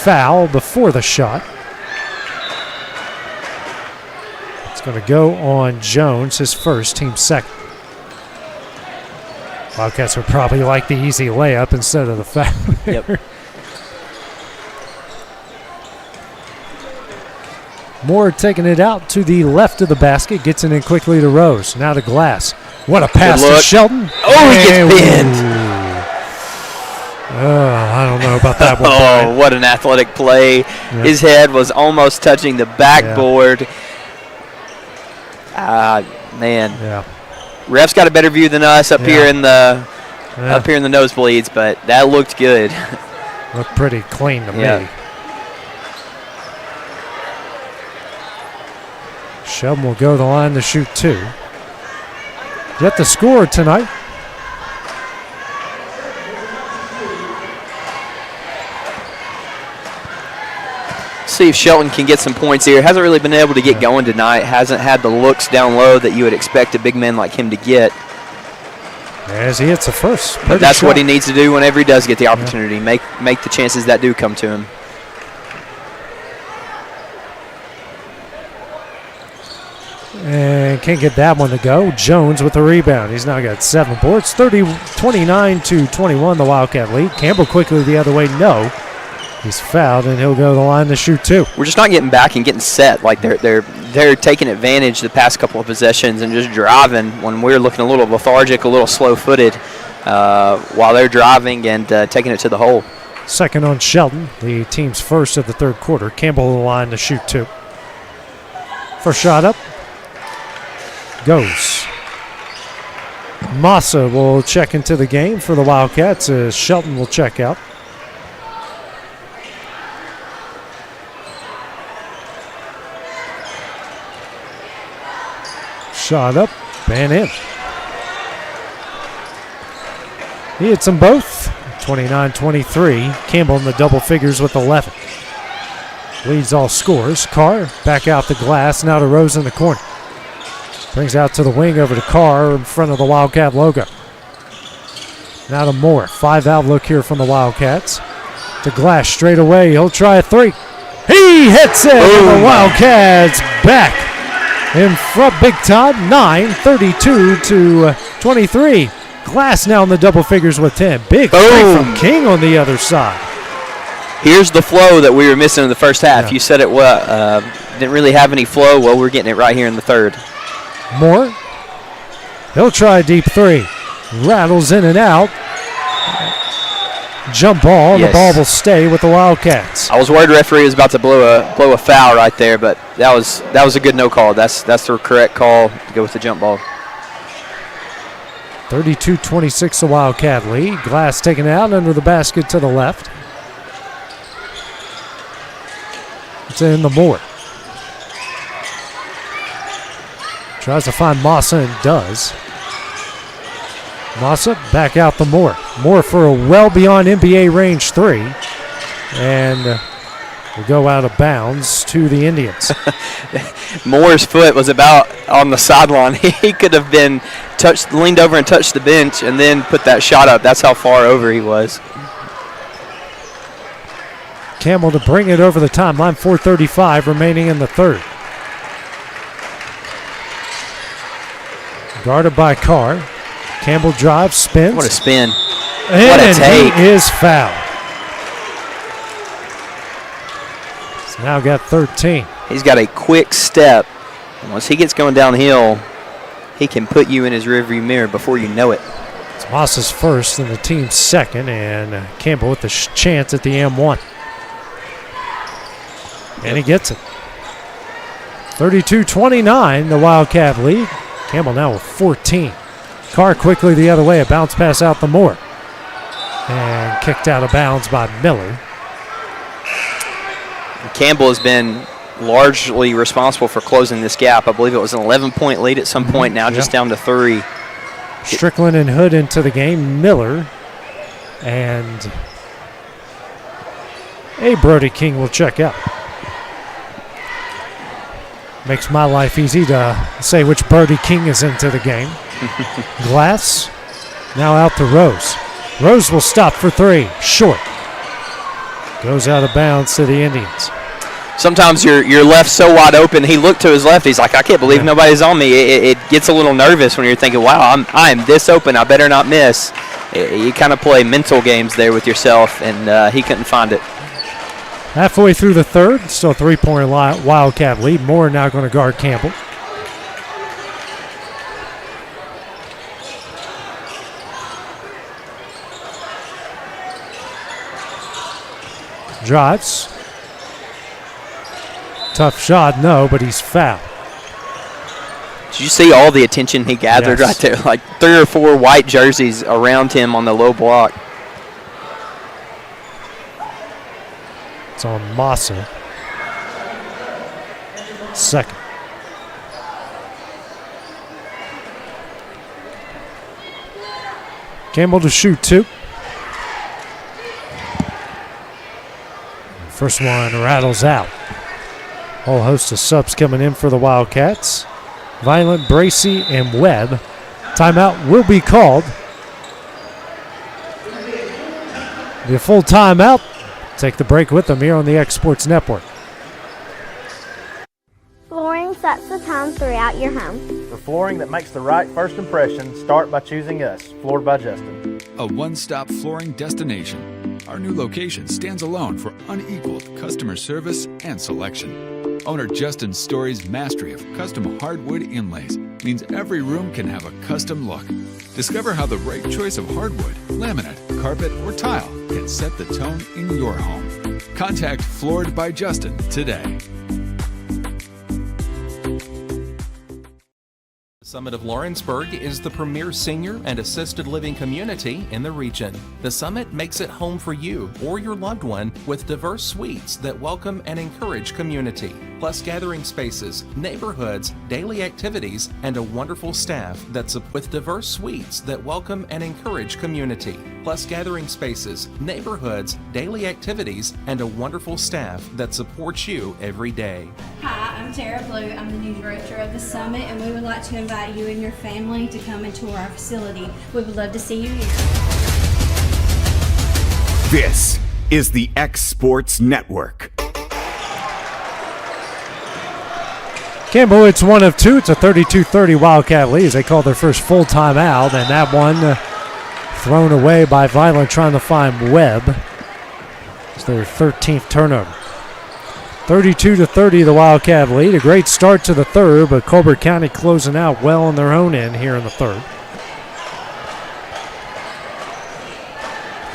Foul before the shot. It's going to go on Jones, his first, team second. Wildcats would probably like the easy layup instead of the foul. Yep. Moore taking it out to the left of the basket. Gets it in quickly to Rose. Now to Glass. What a pass to Shelton. Oh, he gets bent. I don't know about that one. Oh, what an athletic play. Yeah. His head was almost touching the backboard. Man. Yeah. Ref's got a better view than us up here in the nosebleeds, but that looked good. Looked pretty clean to me. Shelton will go to the line to shoot two. Yet to score tonight. See if Shelton can get some points here. Hasn't really been able to get going tonight. Hasn't had the looks down low that you would expect a big man like him to get. As he hits the first. But that's what he needs to do whenever he does get the opportunity. Make the chances that do come to him. And can't get that one to go. Jones with the rebound. He's now got 7 boards. 29-21, the Wildcat lead. Campbell quickly the other way. No. He's fouled, and he'll go to the line to shoot two. We're just not getting back and getting set. Like they're taking advantage the past couple of possessions and just driving when we're looking a little lethargic, a little slow-footed while they're driving and taking it to the hole. Second on Shelton, the team's first of the third quarter. Campbell to the line to shoot two. First shot up. Goes. Massa will check into the game for the Wildcats as Shelton will check out. Shot up and in. He hits them both. 29-23. Campbell in the double figures with 11. Leads all scores. Carr back out the glass. Now to Rose in the corner. Brings out to the wing over to Carr in front of the Wildcat logo. Now to Moore. 5-out look here from the Wildcats. To Glass straight away. He'll try a three. He hits it. And the Wildcats back in front big time. 32-23. Glass now in the double figures with 10. Big three from King on the other side. Here's the flow that we were missing in the first half. Yeah. You said it well. Didn't really have any flow. Well, we're getting it right here in the third. Moore. He'll try a deep three. Rattles in and out. jump ball. Yes. The ball will stay with the Wildcats. I was worried the referee was about to blow a foul right there, but that was a good no call. That's the correct call to go with the jump ball. 32-26 the Wildcat lead. Glass taken out under the basket to the left. It's in the Moore. Tries to find Massa and does. Massa back out the Moore. Moore for a well beyond NBA range three. And will go out of bounds to the Indians. Moore's foot was about on the sideline. He could have been leaned over and touched the bench and then put that shot up. That's how far over he was. Campbell to bring it over the timeline. 4:35 remaining in the third. Guarded by Carr. Campbell drives, spins. What a spin. And what a take. He is fouled. He's now got 13. He's got a quick step. Once he gets going downhill, he can put you in his rearview mirror before you know it. It's Moss's first and the team's second, and Campbell with the chance at the M1. And he gets it. 32-29, the Wildcat lead. Campbell now with 14. Carr quickly the other way, a bounce pass out the Moore. And kicked out of bounds by Miller. Campbell has been largely responsible for closing this gap. I believe it was an 11-point lead at some point, now just down to 3. Strickland and Hood into the game. Miller and Brody King will check out. Makes my life easy to say which Brody King is into the game. Glass now out to Rose. Rose will stop for 3. Short. Goes out of bounds to the Indians. Sometimes you're left so wide open. He looked to his left. He's like, I can't believe nobody's on me. It gets a little nervous when you're thinking, wow, I am this open. I better not miss. You kind of play mental games there with yourself, and he couldn't find it. Halfway through the third, still a 3-point Wildcat lead. Moore now going to guard Campbell. Drives. Tough shot, no, but he's fouled. Did you see all the attention he gathered right there? Like 3 or 4 white jerseys around him on the low block. It's on Massa. Second. Campbell to shoot 2. First one rattles out. Whole host of subs coming in for the Wildcats. Violent, Bracey, and Webb. Timeout will be called. Be a full timeout. Take the break with them here on the X Sports Network. Flooring sets the tone throughout your home. For flooring that makes the right first impression, start by choosing us, Floored by Justin. A one-stop flooring destination. Our new location stands alone for unequaled customer service and selection. Owner Justin Story's mastery of custom hardwood inlays means every room can have a custom look. Discover how the right choice of hardwood, laminate, carpet, or tile can set the tone in your home. Contact Floored by Justin today. The Summit of Lawrenceburg is the premier senior and assisted living community in the region. The Summit makes it home for you or your loved one with diverse suites that welcome and encourage community, plus gathering spaces, neighborhoods, daily activities, and a wonderful staff that's with diverse suites that welcome and encourage community, plus gathering spaces, neighborhoods, daily activities, and a wonderful staff that supports you every day. Hi, I'm Tara Blue. I'm the new director of the Summit, and we would like to invite you and your family to come and tour our facility. We would love to see you here. This is the X Sports Network. Campbell, it's 1 of 2. It's a 32-30 Wildcat lead as they call their first full timeout, and that one thrown away by Violent trying to find Webb. It's their 13th turnover. 32-30 the Wildcat lead. A great start to the third, but Colbert County closing out well on their own end here in the third.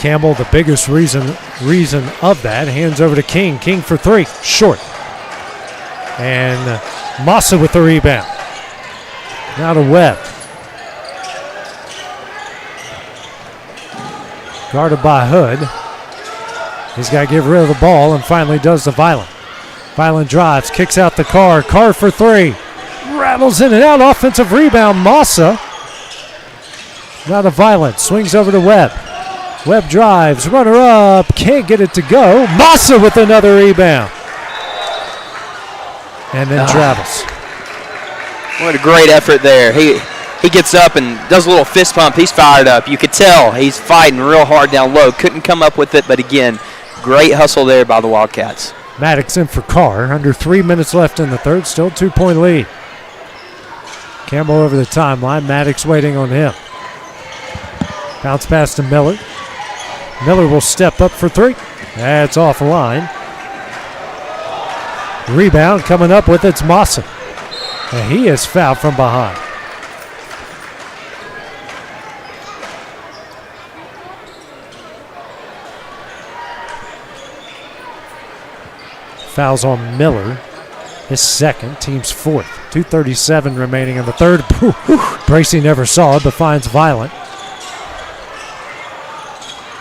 Campbell, the biggest reason of that, hands over to King. King for three, short. And Massa with the rebound. Now to Webb. Guarded by Hood. He's got to get rid of the ball and finally does the Violent. Violent drives, kicks out the Carr. Carr for three. Rattles in and out. Offensive rebound. Massa. Now to Violent. Swings over to Webb. Webb drives. Runner up. Can't get it to go. Massa with another rebound. And then travels. What a great effort there. He gets up and does a little fist pump. He's fired up. You could tell he's fighting real hard down low. Couldn't come up with it, but again, great hustle there by the Wildcats. Maddox in for Carr. Under 3 minutes left in the third. Still 2-point lead. Campbell over the timeline. Maddox waiting on him. Bounce pass to Miller. Miller will step up for three. That's off the line. Rebound coming up with it's Massa. And he is fouled from behind. Fouls on Miller. His second, team's fourth. 2:37 remaining in the third. Bracey never saw it, but finds Violent.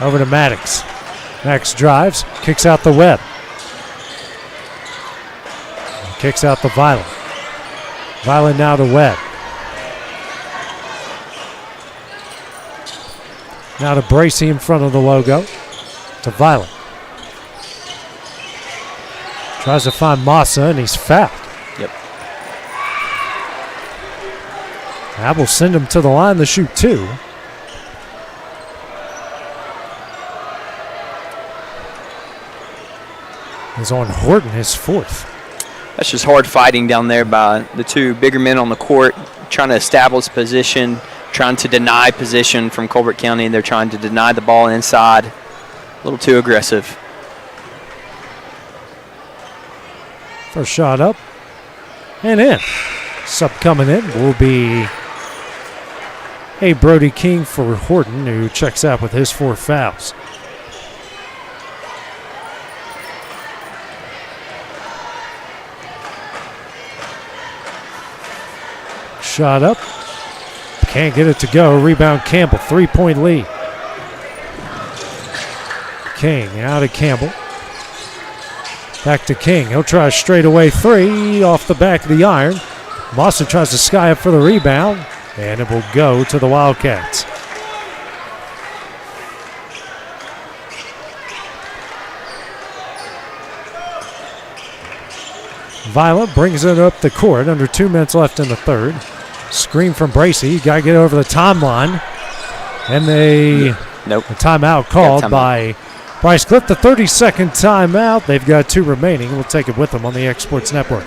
Over to Maddox. Maddox drives, kicks out the Webb. Kicks out the Violent. Violent now to Webb. Now to Bracey in front of the logo. To Violent. Tries to find Massa, and he's fouled. Yep. That will send him to the line to shoot two. Is on Horton, his fourth. That's just hard fighting down there by the two bigger men on the court, trying to establish position, trying to deny position from Colbert County, and they're trying to deny the ball inside. A little too aggressive. First shot up and in. Sub coming in will be Brody King for Horton, who checks out with his 4 fouls. Shot up. Can't get it to go. Rebound Campbell. 3-point lead. King out of Campbell. Back to King. He'll try a straightaway three off the back of the iron. Massa tries to sky up for the rebound, and it will go to the Wildcats. Violet brings it up the court. Under 2 minutes left in the third. Screen from Bracey. Got to get over the timeline. And a timeout called by Bryce Cliff, the 30-second timeout. They've got 2 remaining. We'll take it with them on the X Sports Network.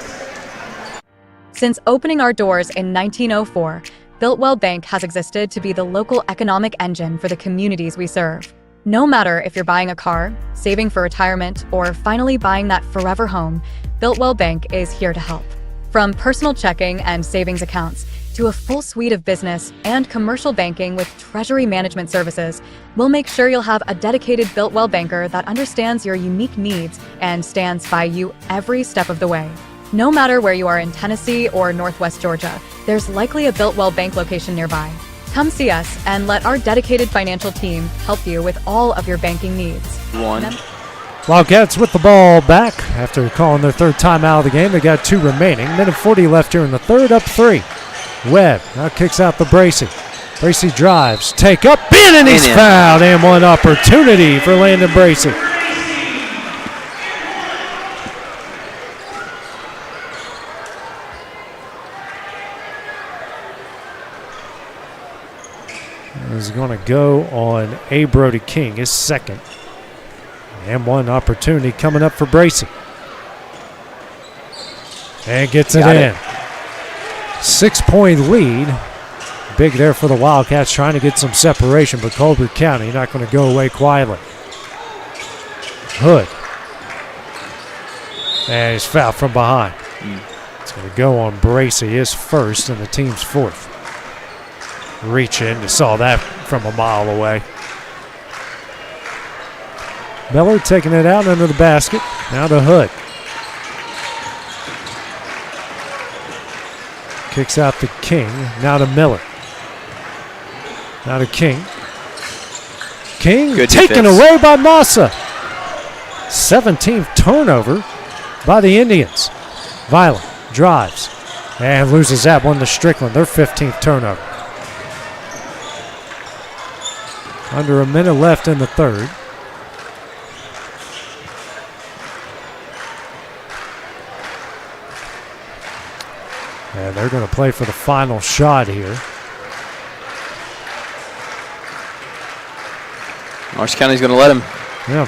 Since opening our doors in 1904, Builtwell Bank has existed to be the local economic engine for the communities we serve. No matter if you're buying a car, saving for retirement, or finally buying that forever home, Builtwell Bank is here to help. From personal checking and savings accounts to a full suite of business and commercial banking with treasury management services, we'll make sure you'll have a dedicated Builtwell banker that understands your unique needs and stands by you every step of the way. No matter where you are in Tennessee or Northwest Georgia, there's likely a Builtwell Bank location nearby. Come see us and let our dedicated financial team help you with all of your banking needs. Wildcats with the ball back after calling their third timeout of the game. They got 2 remaining. Minute 40 left here in the third, up 3. Webb now kicks out the Bracey. Bracey drives, take up, in, and he's fouled. And one opportunity for Landon Bracey. Is going to go on Brody King, his second. And one opportunity coming up for Bracey. And gets it in. 6-point lead. Big there for the Wildcats, trying to get some separation, but Colbert County not going to go away quietly. Hood. And he's fouled from behind. It's going to go on Bracey, his first and the team's fourth. Reach in, you saw that from a mile away. Miller taking it out under the basket. Now to Hood. Kicks out to King. Now to Miller. Now to King. King Good taken defense. away by Massa. 17th turnover by the Indians. Violent drives and loses that one to Strickland. Their 15th turnover. Under a minute left in the third. And they're going to play for the final shot here. Morris County's going to let him. Yeah.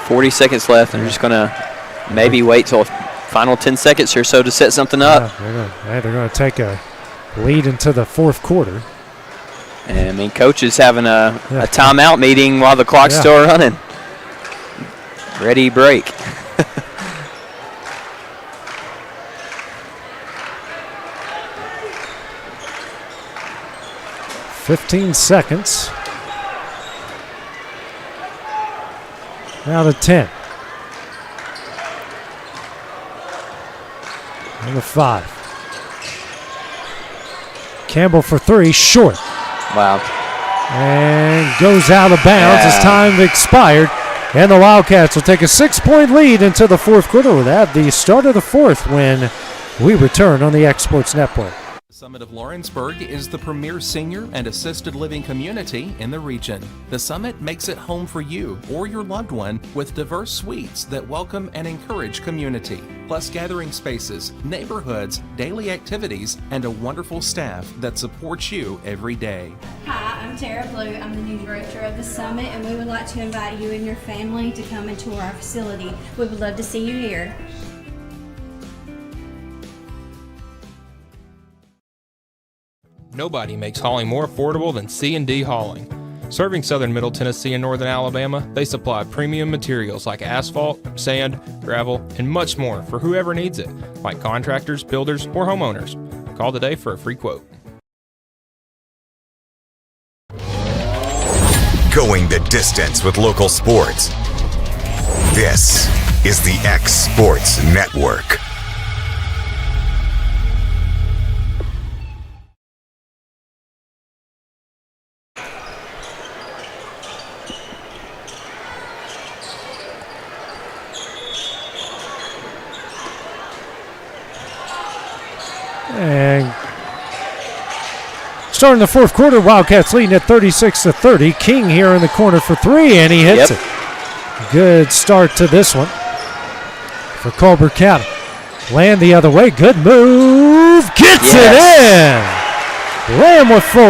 40 seconds left. They're just going to maybe wait till final 10 seconds or so to set something up. They're going to take a lead into the fourth quarter. And I mean, coach is having a timeout meeting while the clock's still running. Ready, break. $15 seconds. Now to 10. And the 5. Campbell for 3, short. Wow. And goes out of bounds as time expired. And the Wildcats will take a 6-point lead into the fourth quarter. With that, the start of the fourth when we return on the X Sports Network. The Summit of Lawrenceburg is the premier senior and assisted living community in the region. The Summit makes it home for you or your loved one with diverse suites that welcome and encourage community, plus gathering spaces, neighborhoods, daily activities, and a wonderful staff that supports you every day. Hi, I'm Tara Blue. I'm the new director of the Summit, and we would like to invite you and your family to come and tour our facility. We would love to see you here. Nobody makes hauling more affordable than C&D Hauling. Serving southern Middle Tennessee and northern Alabama, they supply premium materials like asphalt, sand, gravel, and much more for whoever needs it, like contractors, builders, or homeowners. Call today for a free quote. Going the distance with local sports. This is the X Sports Network. And starting the fourth quarter, Wildcats leading at 36-30. King here in the corner for 3, and he hits it. Good start to this one for Colbert County. Land the other way, good move, gets it in. Lamb with 4.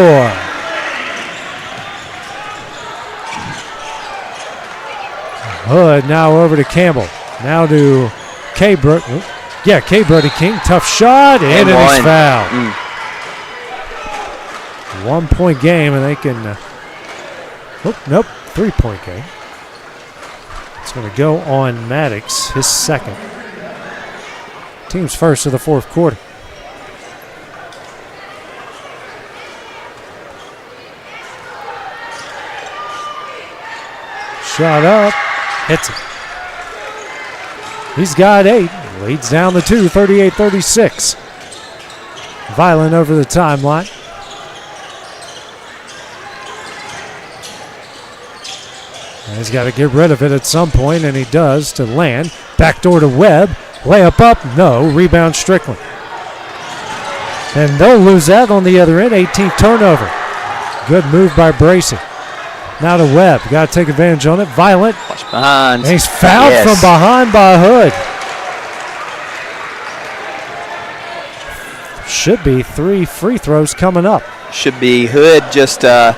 Hood now over to Campbell. Now to K. K. Brody King, tough shot, and it is fouled. 1 point game, and they can, 3-point game. It's going to go on Maddox, his second. Team's first of the fourth quarter. Shot up, hits it. He's got 8, leads down the 2, 38-36. Violent over the timeline. And he's got to get rid of it at some point, and he does to Land. Backdoor to Webb. Layup up, no. Rebound Strickland. And they'll lose that on the other end. 18th turnover. Good move by Bracey. Now to Webb. Got to take advantage on it. Violent. Watch behind. And he's fouled from behind by Hood. Should be 3 free throws coming up. Should be. Hood just kind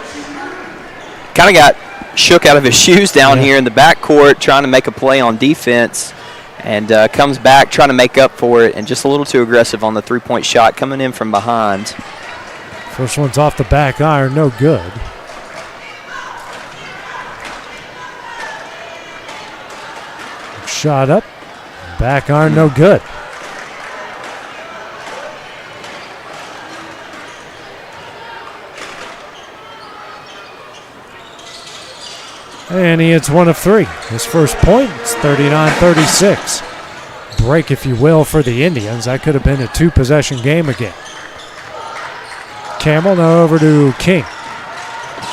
of got shook out of his shoes down here in the backcourt trying to make a play on defense, and comes back trying to make up for it, and just a little too aggressive on the 3-point shot coming in from behind. First one's off the back iron, no good. Shot up, back iron, no good. And he hits 1 of 3. His first point, it's 39-36. Break, if you will, for the Indians. That could have been a 2-possession game again. Campbell now over to King.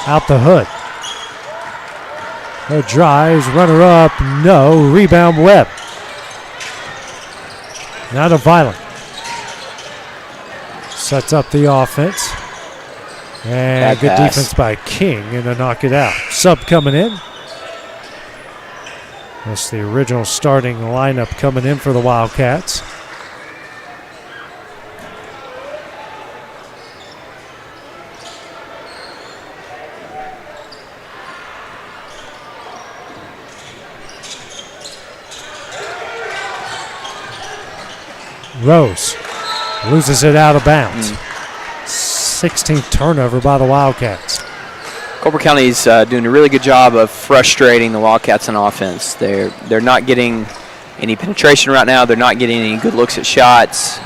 Out the hood. Hood drives, runner up, no. Rebound Webb. Now to Violent. Sets up the offense. And good defense by King and to knock it out. Sub coming in. That's the original starting lineup coming in for the Wildcats. Rose loses it out of bounds. 16th turnover by the Wildcats. Colbert County's doing a really good job of frustrating the Wildcats on offense. They're not getting any penetration right now. They're not getting any good looks at shots.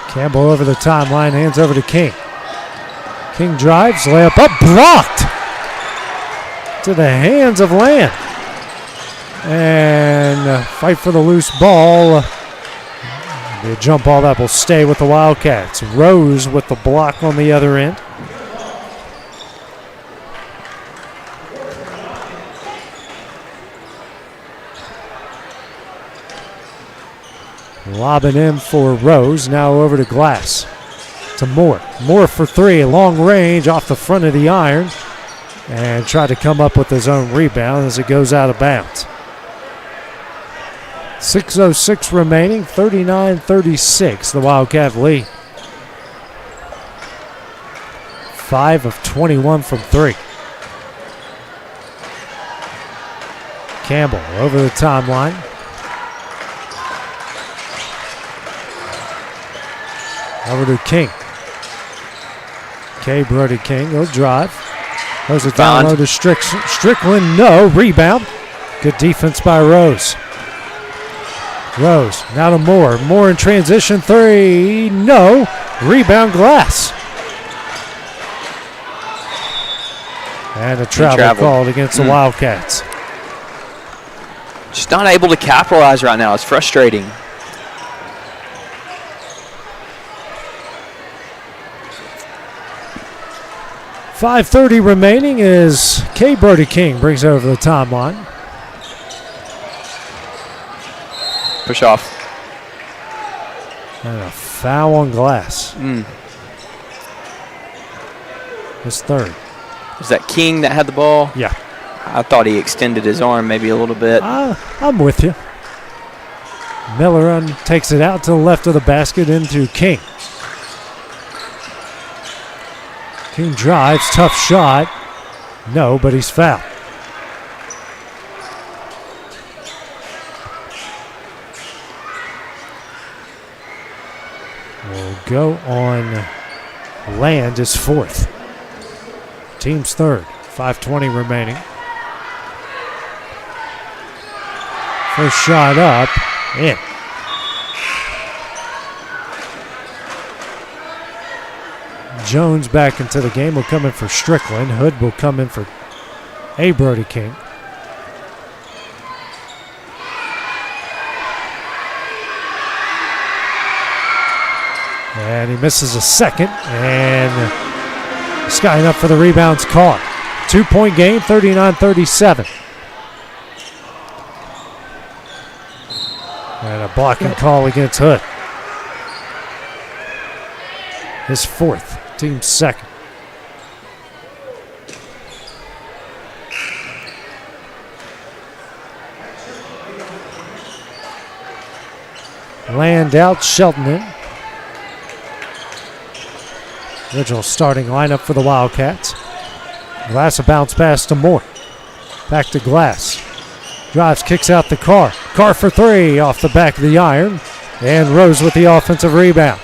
Campbell over the timeline, hands over to King. King drives, layup up, blocked to the hands of Land. And fight for the loose ball. The jump ball that will stay with the Wildcats. Rose with the block on the other end. Lobbing in for Rose. Now over to Glass. To Moore. Moore for 3. Long range off the front of the iron. And try to come up with his own rebound as it goes out of bounds. 6:06 remaining, 39-36, the Wildcat lead. 5 of 21 from 3. Campbell over the timeline. Over to King. Brody King, he'll drive. Throws it down low to Strickland, no, rebound. Good defense by Rose. Rose, now to Moore. Moore in transition, 3, no. Rebound Glass. And a travel called against the Wildcats. Just not able to capitalize right now. It's frustrating. .530 remaining as Brody King brings over the timeline. Push off. And a foul on Glass. His third. Was that King that had the ball? Yeah. I thought he extended his arm maybe a little bit. I'm with you. Miller takes it out to the left of the basket into King. King drives, tough shot. No, but he's fouled. Will go on Land is 4th. Team's 3rd. 5:20 remaining. First shot up, in. Jones back into the game will come in for Strickland. Hood will come in for Brody King. And he misses a second, and skying up for the rebounds caught. 2-point game, 39-37. And a blocking call against Hood. His 4th, team's 2nd. Land out, Shelton in. Original starting lineup for the Wildcats. Glass a bounce pass to Moore. Back to Glass. Drives, kicks out the Carr. Carr for 3 off the back of the iron. And Rose with the offensive rebound.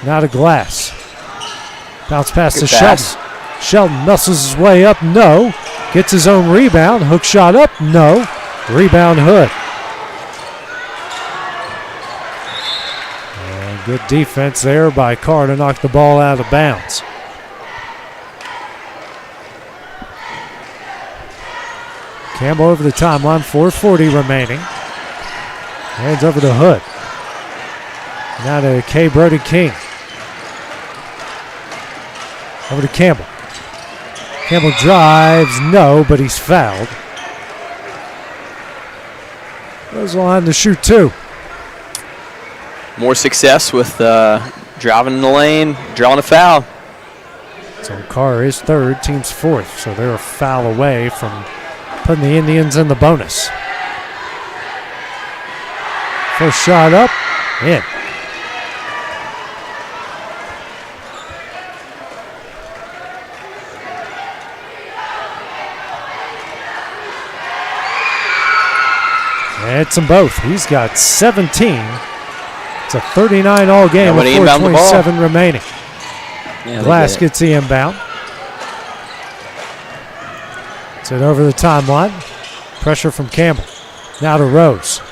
Now to Glass. Bounce pass to Shelton. Shelton muscles his way up, no. Gets his own rebound. Hook shot up, no. Rebound Hood. Good defense there by Carr to knock the ball out of bounds. Campbell over the timeline, 4:40 remaining. Hands over to Hood. Now to K. Brody King. Over to Campbell. Campbell drives, no, but he's fouled. Goes the line to shoot 2. More success with driving in the lane, drawing a foul. So Carr is third, team's fourth, so they're a foul away from putting the Indians in the bonus. First shot up, in. Hits them both. He's got 17. It's a 39 all game with 4:27 remaining. Yeah, Glass gets the inbound. It's it over the timeline. Pressure from Campbell. Now to Rose.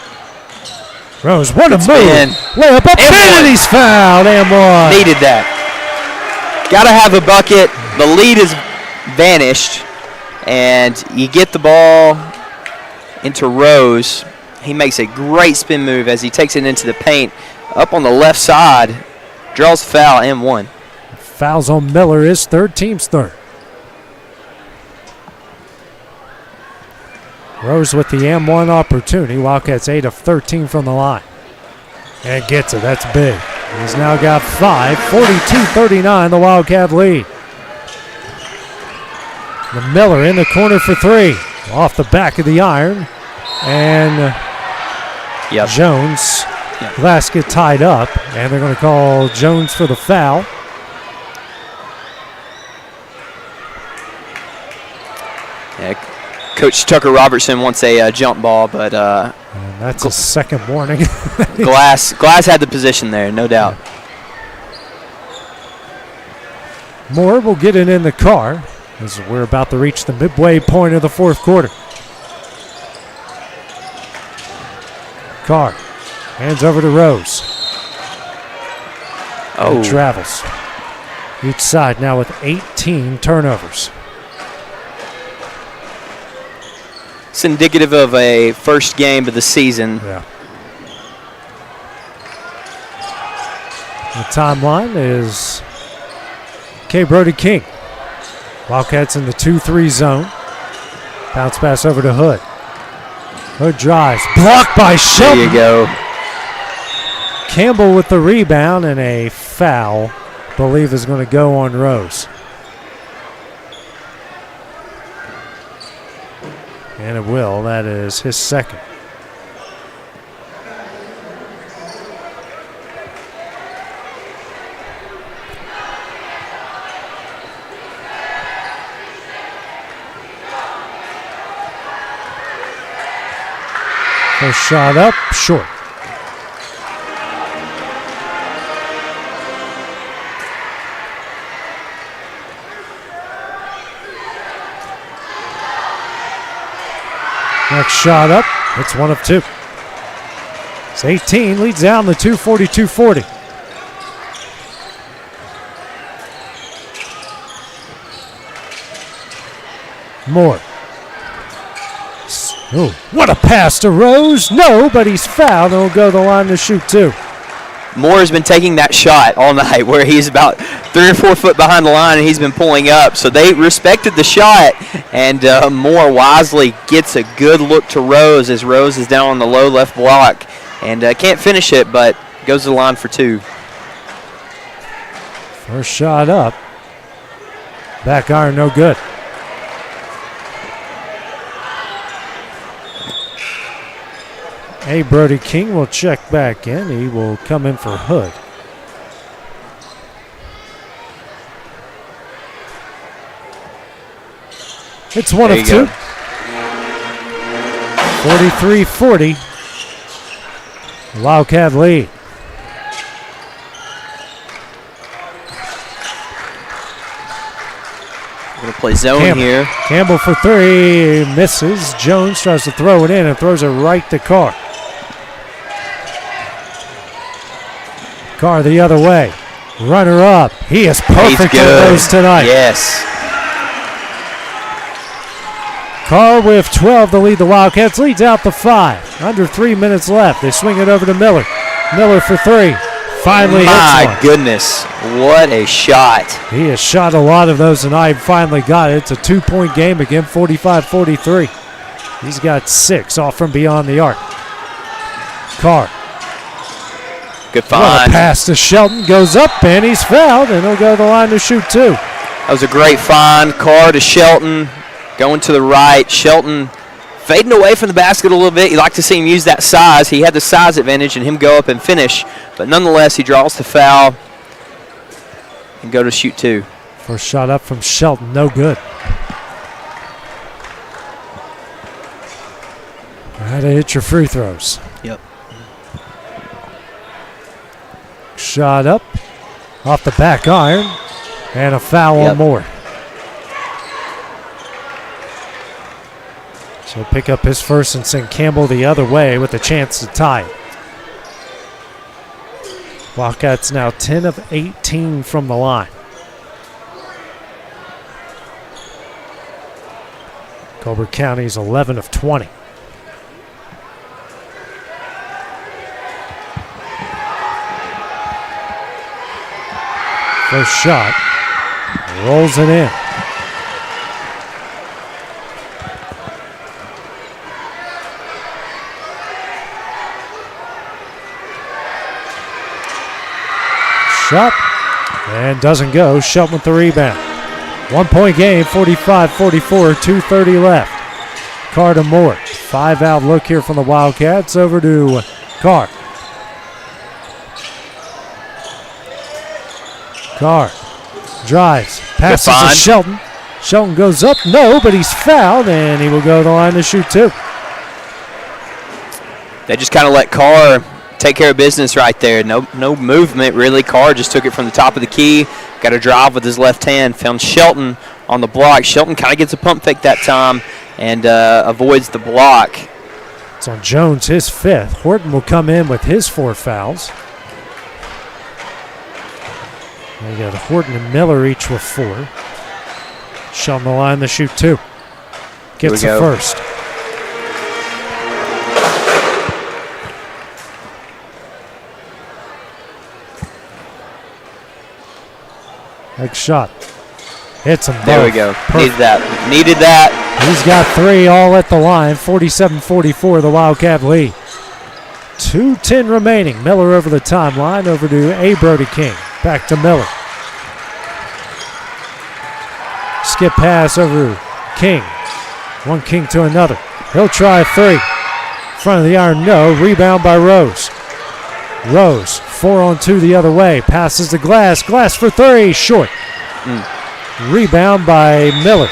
Rose, what a move. Layup up and he's fouled. And one. Needed that. Got to have a bucket. The lead is vanished. And you get the ball into Rose. He makes a great spin move as he takes it into the paint. Up on the left side. Draws foul and one. Fouls on Miller is third, team's third. Rose with the M1 opportunity. Wildcats 8 of 13 from the line. And gets it. That's big. He's now got 5. 42-39, the Wildcat lead. The Miller in the corner for 3. Off the back of the iron. And Jones. Glass get tied up. And they're going to call Jones for the foul. Yeah, Coach Tucker Robertson wants a jump ball, but and that's a second warning. Glass had the position there, no doubt. Moore will get it in the car as we're about to reach the midway point of the fourth quarter. Carr hands over to Rose. And travels. Each side now with 18 turnovers. It's indicative of a first game of the season. Yeah. The timeline is K. Brody King. Wildcats in the 2-3 zone. Bounce pass over to Hood. Hood drives. Blocked by Shelton. There you go. Campbell with the rebound and a foul. Believe is going to go on Rose. And it will. That is his second. First shot up, short. Next shot up, it's 1 of 2. It's 18, leads down the 2:42-40. Moore. Oh, what a pass to Rose. No, but he's fouled and will go to the line to shoot 2. Moore has been taking that shot all night where he's about 3 or 4 foot behind the line and he's been pulling up. So they respected the shot, and Moore wisely gets a good look to Rose as Rose is down on the low left block and can't finish it, but goes to the line for 2. First shot up. Back iron, no good. Hey, Brody King will check back in. He will come in for Hood. It's 1 of 2. 43-40. Wildcat lead. Going to play zone Campbell. here. Campbell for 3, misses. Jones tries to throw it in and throws it right to Carr. Carr the other way. Runner up. He is perfect at those tonight. Yes. Carr with 12 to lead the Wildcats. Leads out the 5. Under 3 minutes left. They swing it over to Miller. Miller for 3. Finally hits one. My goodness, what a shot. He has shot a lot of those tonight. Finally got it. It's a 2-point game again, 45-43. He's got 6 off from beyond the arc. Carr. Good What a find. pass to Shelton. Goes up, and he's fouled, and he'll go to the line to shoot 2. That was a great find. Carr to Shelton, going to the right. Shelton fading away from the basket a little bit. You like to see him use that size. He had the size advantage and him go up and finish. But nonetheless, he draws the foul and go to shoot 2. First shot up from Shelton, no good. How to hit your free throws. Yep. Shot up, off the back iron, and a foul on Moore. So he'll pick up his first and send Campbell the other way with a chance to tie it. Wildcats now 10 of 18 from the line. Colbert County's 11 of 20. First shot, rolls it in. Shot, and doesn't go. Shelton with the rebound. 1-point game, 45-44, 2:30 left. Carr to Moore. 5-out look here from the Wildcats. Over to Carr. Carr drives, passes to Shelton. Shelton goes up, no, but he's fouled, and he will go to the line to shoot 2. They just kind of let Carr take care of business right there. No movement, really. Carr just took it from the top of the key, got a drive with his left hand, found Shelton on the block. Shelton kind of gets a pump fake that time and avoids the block. It's on Jones, his 5th. Horton will come in with his 4 fouls. You got Horton and Miller each with 4. Shelton the line to shoot 2. Gets the first. Next shot. Hits him both. There we go. Perfect. Needed that. He's got 3 all at the line. 47-44, the Wildcat lead. 2:10 remaining. Miller over the timeline. Over to A. Brody King. Back to Miller. Skip pass over King. One King to another. He'll try 3. Front of the iron, no. Rebound by Rose. Rose, 4-on-2 the other way. Passes to Glass. Glass for 3. Short. Rebound by Miller.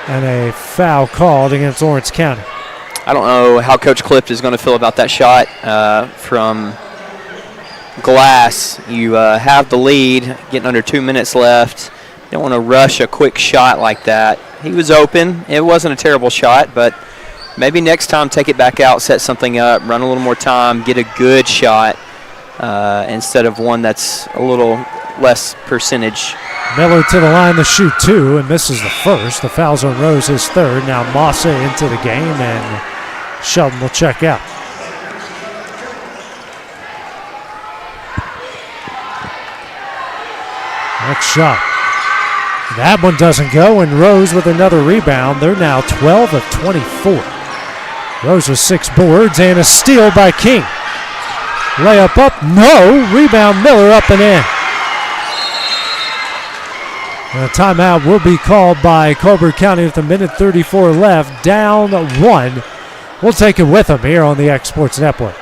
And a foul called against Lawrence County. I don't know how Coach Clift is going to feel about that shot from Glass. You have the lead, getting under 2 minutes left. You don't want to rush a quick shot like that. He was open. It wasn't a terrible shot, but maybe next time take it back out, set something up, run a little more time, get a good shot instead of one that's a little less percentage. Miller to the line to shoot 2 and misses the first. The foul's on Rose, his 3rd. Now Mossa into the game, and Shelton will check out. Next shot. That one doesn't go, and Rose with another rebound. They're now 12 of 24. Rose with 6 boards and a steal by King. Layup up, no. Rebound Miller up and in. And a timeout will be called by Colbert County with 1:34 left, down 1. We'll take it with them here on the X Sports Network.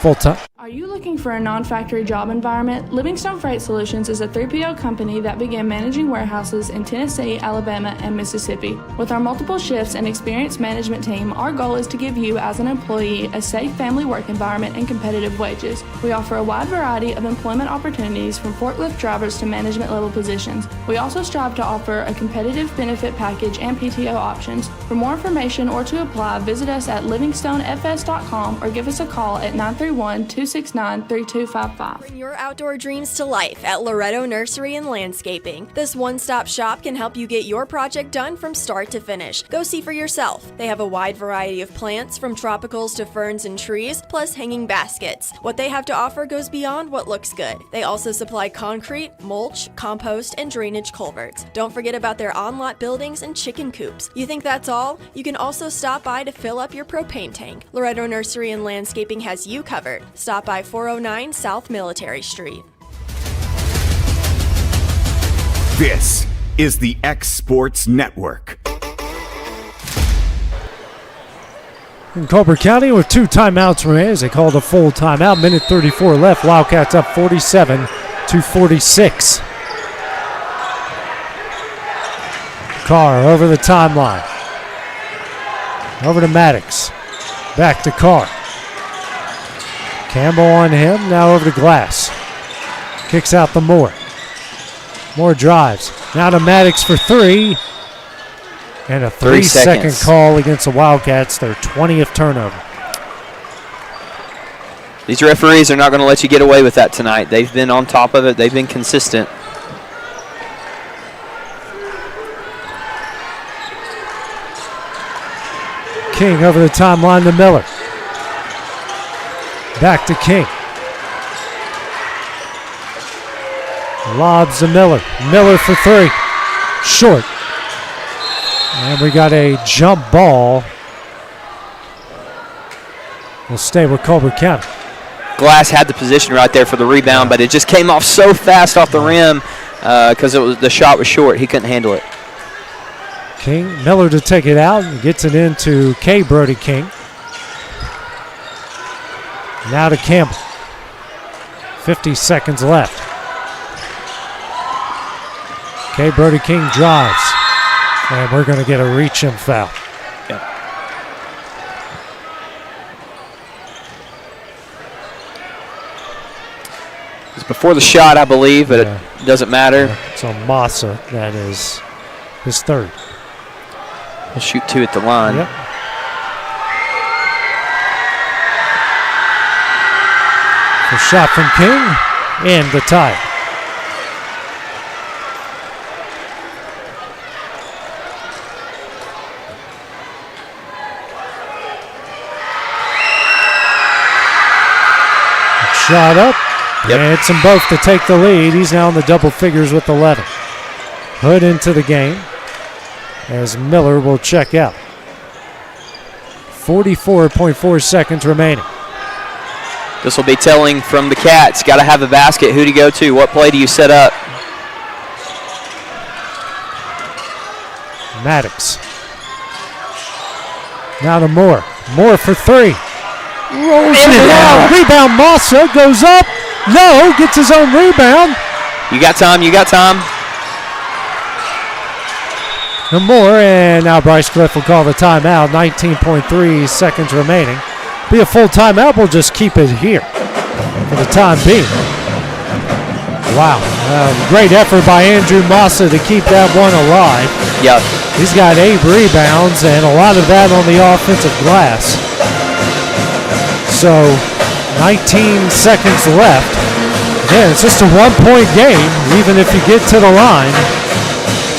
Full time. Are you looking for a non-factory job environment? Livingstone Freight Solutions is a 3PL company that began managing warehouses in Tennessee, Alabama, and Mississippi. With our multiple shifts and experienced management team, our goal is to give you, as an employee, a safe family work environment and competitive wages. We offer a wide variety of employment opportunities from forklift drivers to management level positions. We also strive to offer a competitive benefit package and PTO options. For more information or to apply, visit us at livingstonefs.com or give us a call at 931-269-0000. 809-3255. Bring your outdoor dreams to life at Loretto Nursery and Landscaping. This one-stop shop can help you get your project done from start to finish. Go see for yourself. They have a wide variety of plants, from tropicals to ferns and trees, plus hanging baskets. What they have to offer goes beyond what looks good. They also supply concrete, mulch, compost, and drainage culverts. Don't forget about their on-lot buildings and chicken coops. You think that's all? You can also stop by to fill up your propane tank. Loretto Nursery and Landscaping has you covered. Stop by 409 South Military Street. This is the X Sports Network. In Colbert County with 2 timeouts remaining as they called a full timeout. Minute 34 left. Wildcats up 47-46. Carr over the timeline. Over to Maddox. Back to Carr. Campbell on him. Now over to Glass. Kicks out to Moore. Moore drives. Now to Maddox for 3. And a 3-second call against the Wildcats, their 20th turnover. These referees are not going to let you get away with that tonight. They've been on top of it. They've been consistent. King over the timeline to Miller. Back to King. Lobs to Miller. Miller for 3. Short. And we got a jump ball. We'll stay with Colbert County. Glass had the position right there for the rebound, but it just came off so fast off the rim because the shot was short. He couldn't handle it. King, Miller to take it out and gets it into K. Brody King. Now to Campbell. 50 seconds left. K. Brody King drives. And we're going to get a reach and foul. Yeah. It's before the shot, I believe, but it doesn't matter. It's on Massa. That is his 3rd. He'll shoot 2 at the line. Yep. The shot from King and the tie. Shot up, and it's them both to take the lead. He's now in the double figures with 11. Hood into the game as Miller will check out. 44.4 seconds remaining. This will be telling from the Cats. Got to have a basket. Who do you go to? What play do you set up? Maddox. Now to Moore. Moore for 3. Rolls it down. Rebound. Massa goes up. No, gets his own rebound. You got time. You got time. No more, and now Bryce Cliff will call the timeout. 19.3 seconds remaining. Be a full timeout. We'll just keep it here for the time being. Wow. Great effort by Andrew Massa to keep that one alive. Yep. He's got 8 rebounds, and a lot of that on the offensive glass. So 19 seconds left. Again, it's just a 1-point game. Even if you get to the line,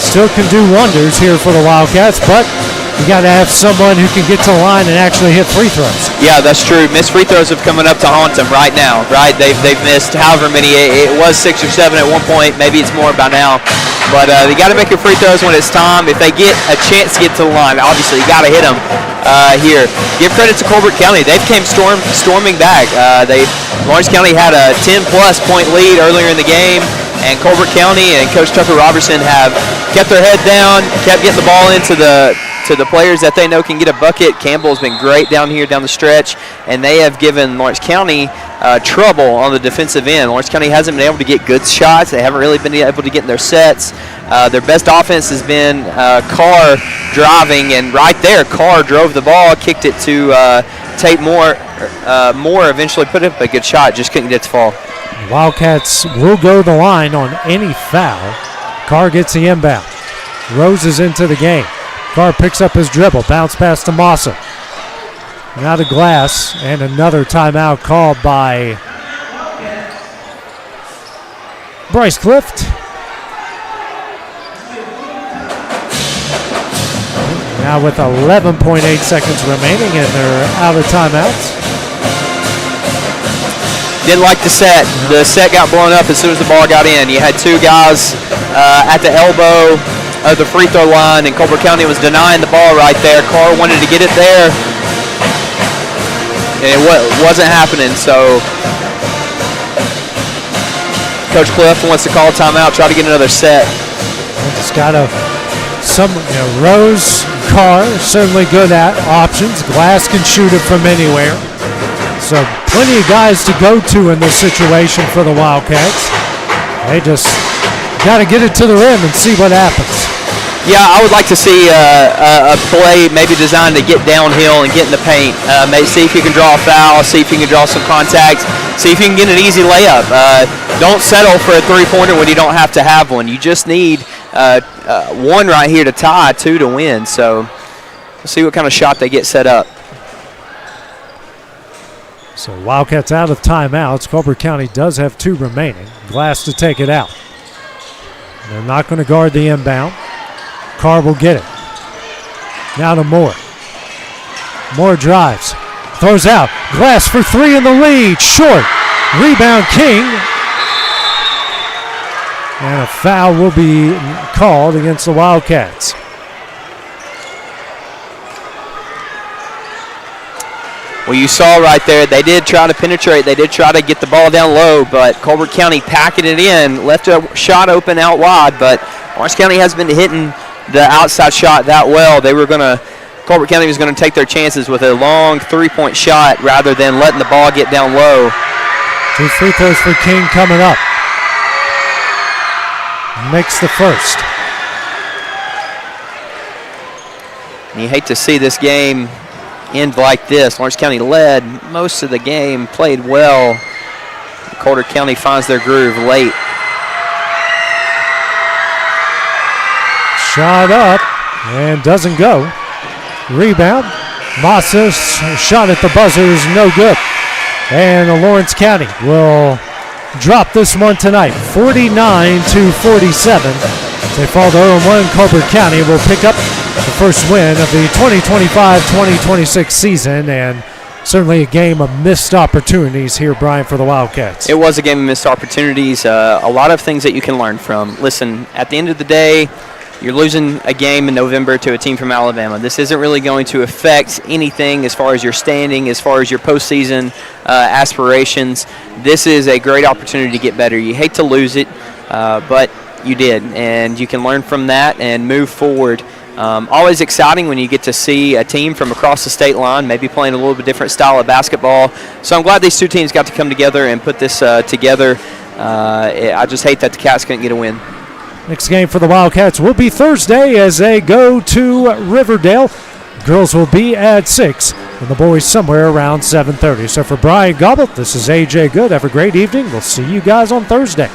still can do wonders here for the Wildcats, but you got to have someone who can get to the line and actually hit free throws. Yeah, that's true. Missed free throws have coming up to haunt them right now, right? They've missed however many. It was 6 or 7 at one point. Maybe it's more by now. But they got to make your free throws when it's time. If they get a chance to get to the line, obviously you got to hit them here. Give credit to Colbert County. They've came storming back. Lawrence County had a 10-plus point lead earlier in the game, and Colbert County and Coach Tucker Robertson have kept their head down, kept getting the ball into the players that they know can get a bucket. Campbell's been great down the stretch, and they have given Lawrence County trouble on the defensive end. Lawrence County hasn't been able to get good shots. They haven't really been able to get in their sets. Their best offense has been Carr driving, and right there, Carr drove the ball, kicked it to Tate Moore. Moore eventually put up a good shot, just couldn't get it to fall. Wildcats will go the line on any foul. Carr gets the inbound. Rose is into the game. Carr picks up his dribble, bounce pass to Massa. Now to Glass, and another timeout called by Bryce Clift. Now with 11.8 seconds remaining, and they're out of timeouts. Didn't like the set. The set got blown up as soon as the ball got in. You had two guys at the elbow of the free throw line, and Colbert County was denying the ball right there. Carr wanted to get it there, and it wasn't happening. So Coach Cliff wants to call a timeout, try to get another set. It's got Rose, Carr, certainly good at options. Glass can shoot it from anywhere. So plenty of guys to go to in this situation for the Wildcats. They just got to get it to the rim and see what happens. Yeah, I would like to see a play maybe designed to get downhill and get in the paint. Maybe see if you can draw a foul, see if you can draw some contact, see if you can get an easy layup. Don't settle for a three-pointer when you don't have to have one. You just need one right here to tie, two to win. So we'll see what kind of shot they get set up. So Wildcats out of timeouts. Colbert County does have two remaining. Glass to take it out. They're not going to guard the inbound. Carr will get it. Now to Moore. Moore drives. Throws out. Glass for three in the lead. Short. Rebound King. And a foul will be called against the Wildcats. Well, you saw right there, they did try to penetrate. They did try to get the ball down low, but Colbert County packing it in, left a shot open out wide, but Orange County hasn't been hitting the outside shot that well. Colbert County was going to take their chances with a long three-point shot rather than letting the ball get down low. Two free throws for King coming up. Makes the first. And you hate to see this game end like this. Orange County led most of the game, played well. Colbert County finds their groove late. Shot up and doesn't go. Rebound. Masa's shot at the buzzer is no good. And Lawrence County will drop this one tonight, 49-47. They fall to 0-1. Colbert County will pick up the first win of the 2025-2026 season, and certainly a game of missed opportunities here, Brian, for the Wildcats. It was a game of missed opportunities. A lot of things that you can learn from. Listen, at the end of the day, you're losing a game in November to a team from Alabama. This isn't really going to affect anything as far as your standing, as far as your postseason aspirations. This is a great opportunity to get better. You hate to lose it, but you did, and you can learn from that and move forward. Always exciting when you get to see a team from across the state line, maybe playing a little bit different style of basketball. So I'm glad these two teams got to come together and put this together. I just hate that the Cats couldn't get a win. Next game for the Wildcats will be Thursday as they go to Riverdale. Girls will be at 6 and the boys somewhere around 7:30. So for Brian Gobble, this is AJ Good. Have a great evening. We'll see you guys on Thursday.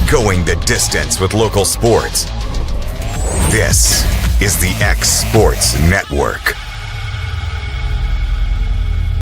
Going the distance with local sports. This is the X Sports Network.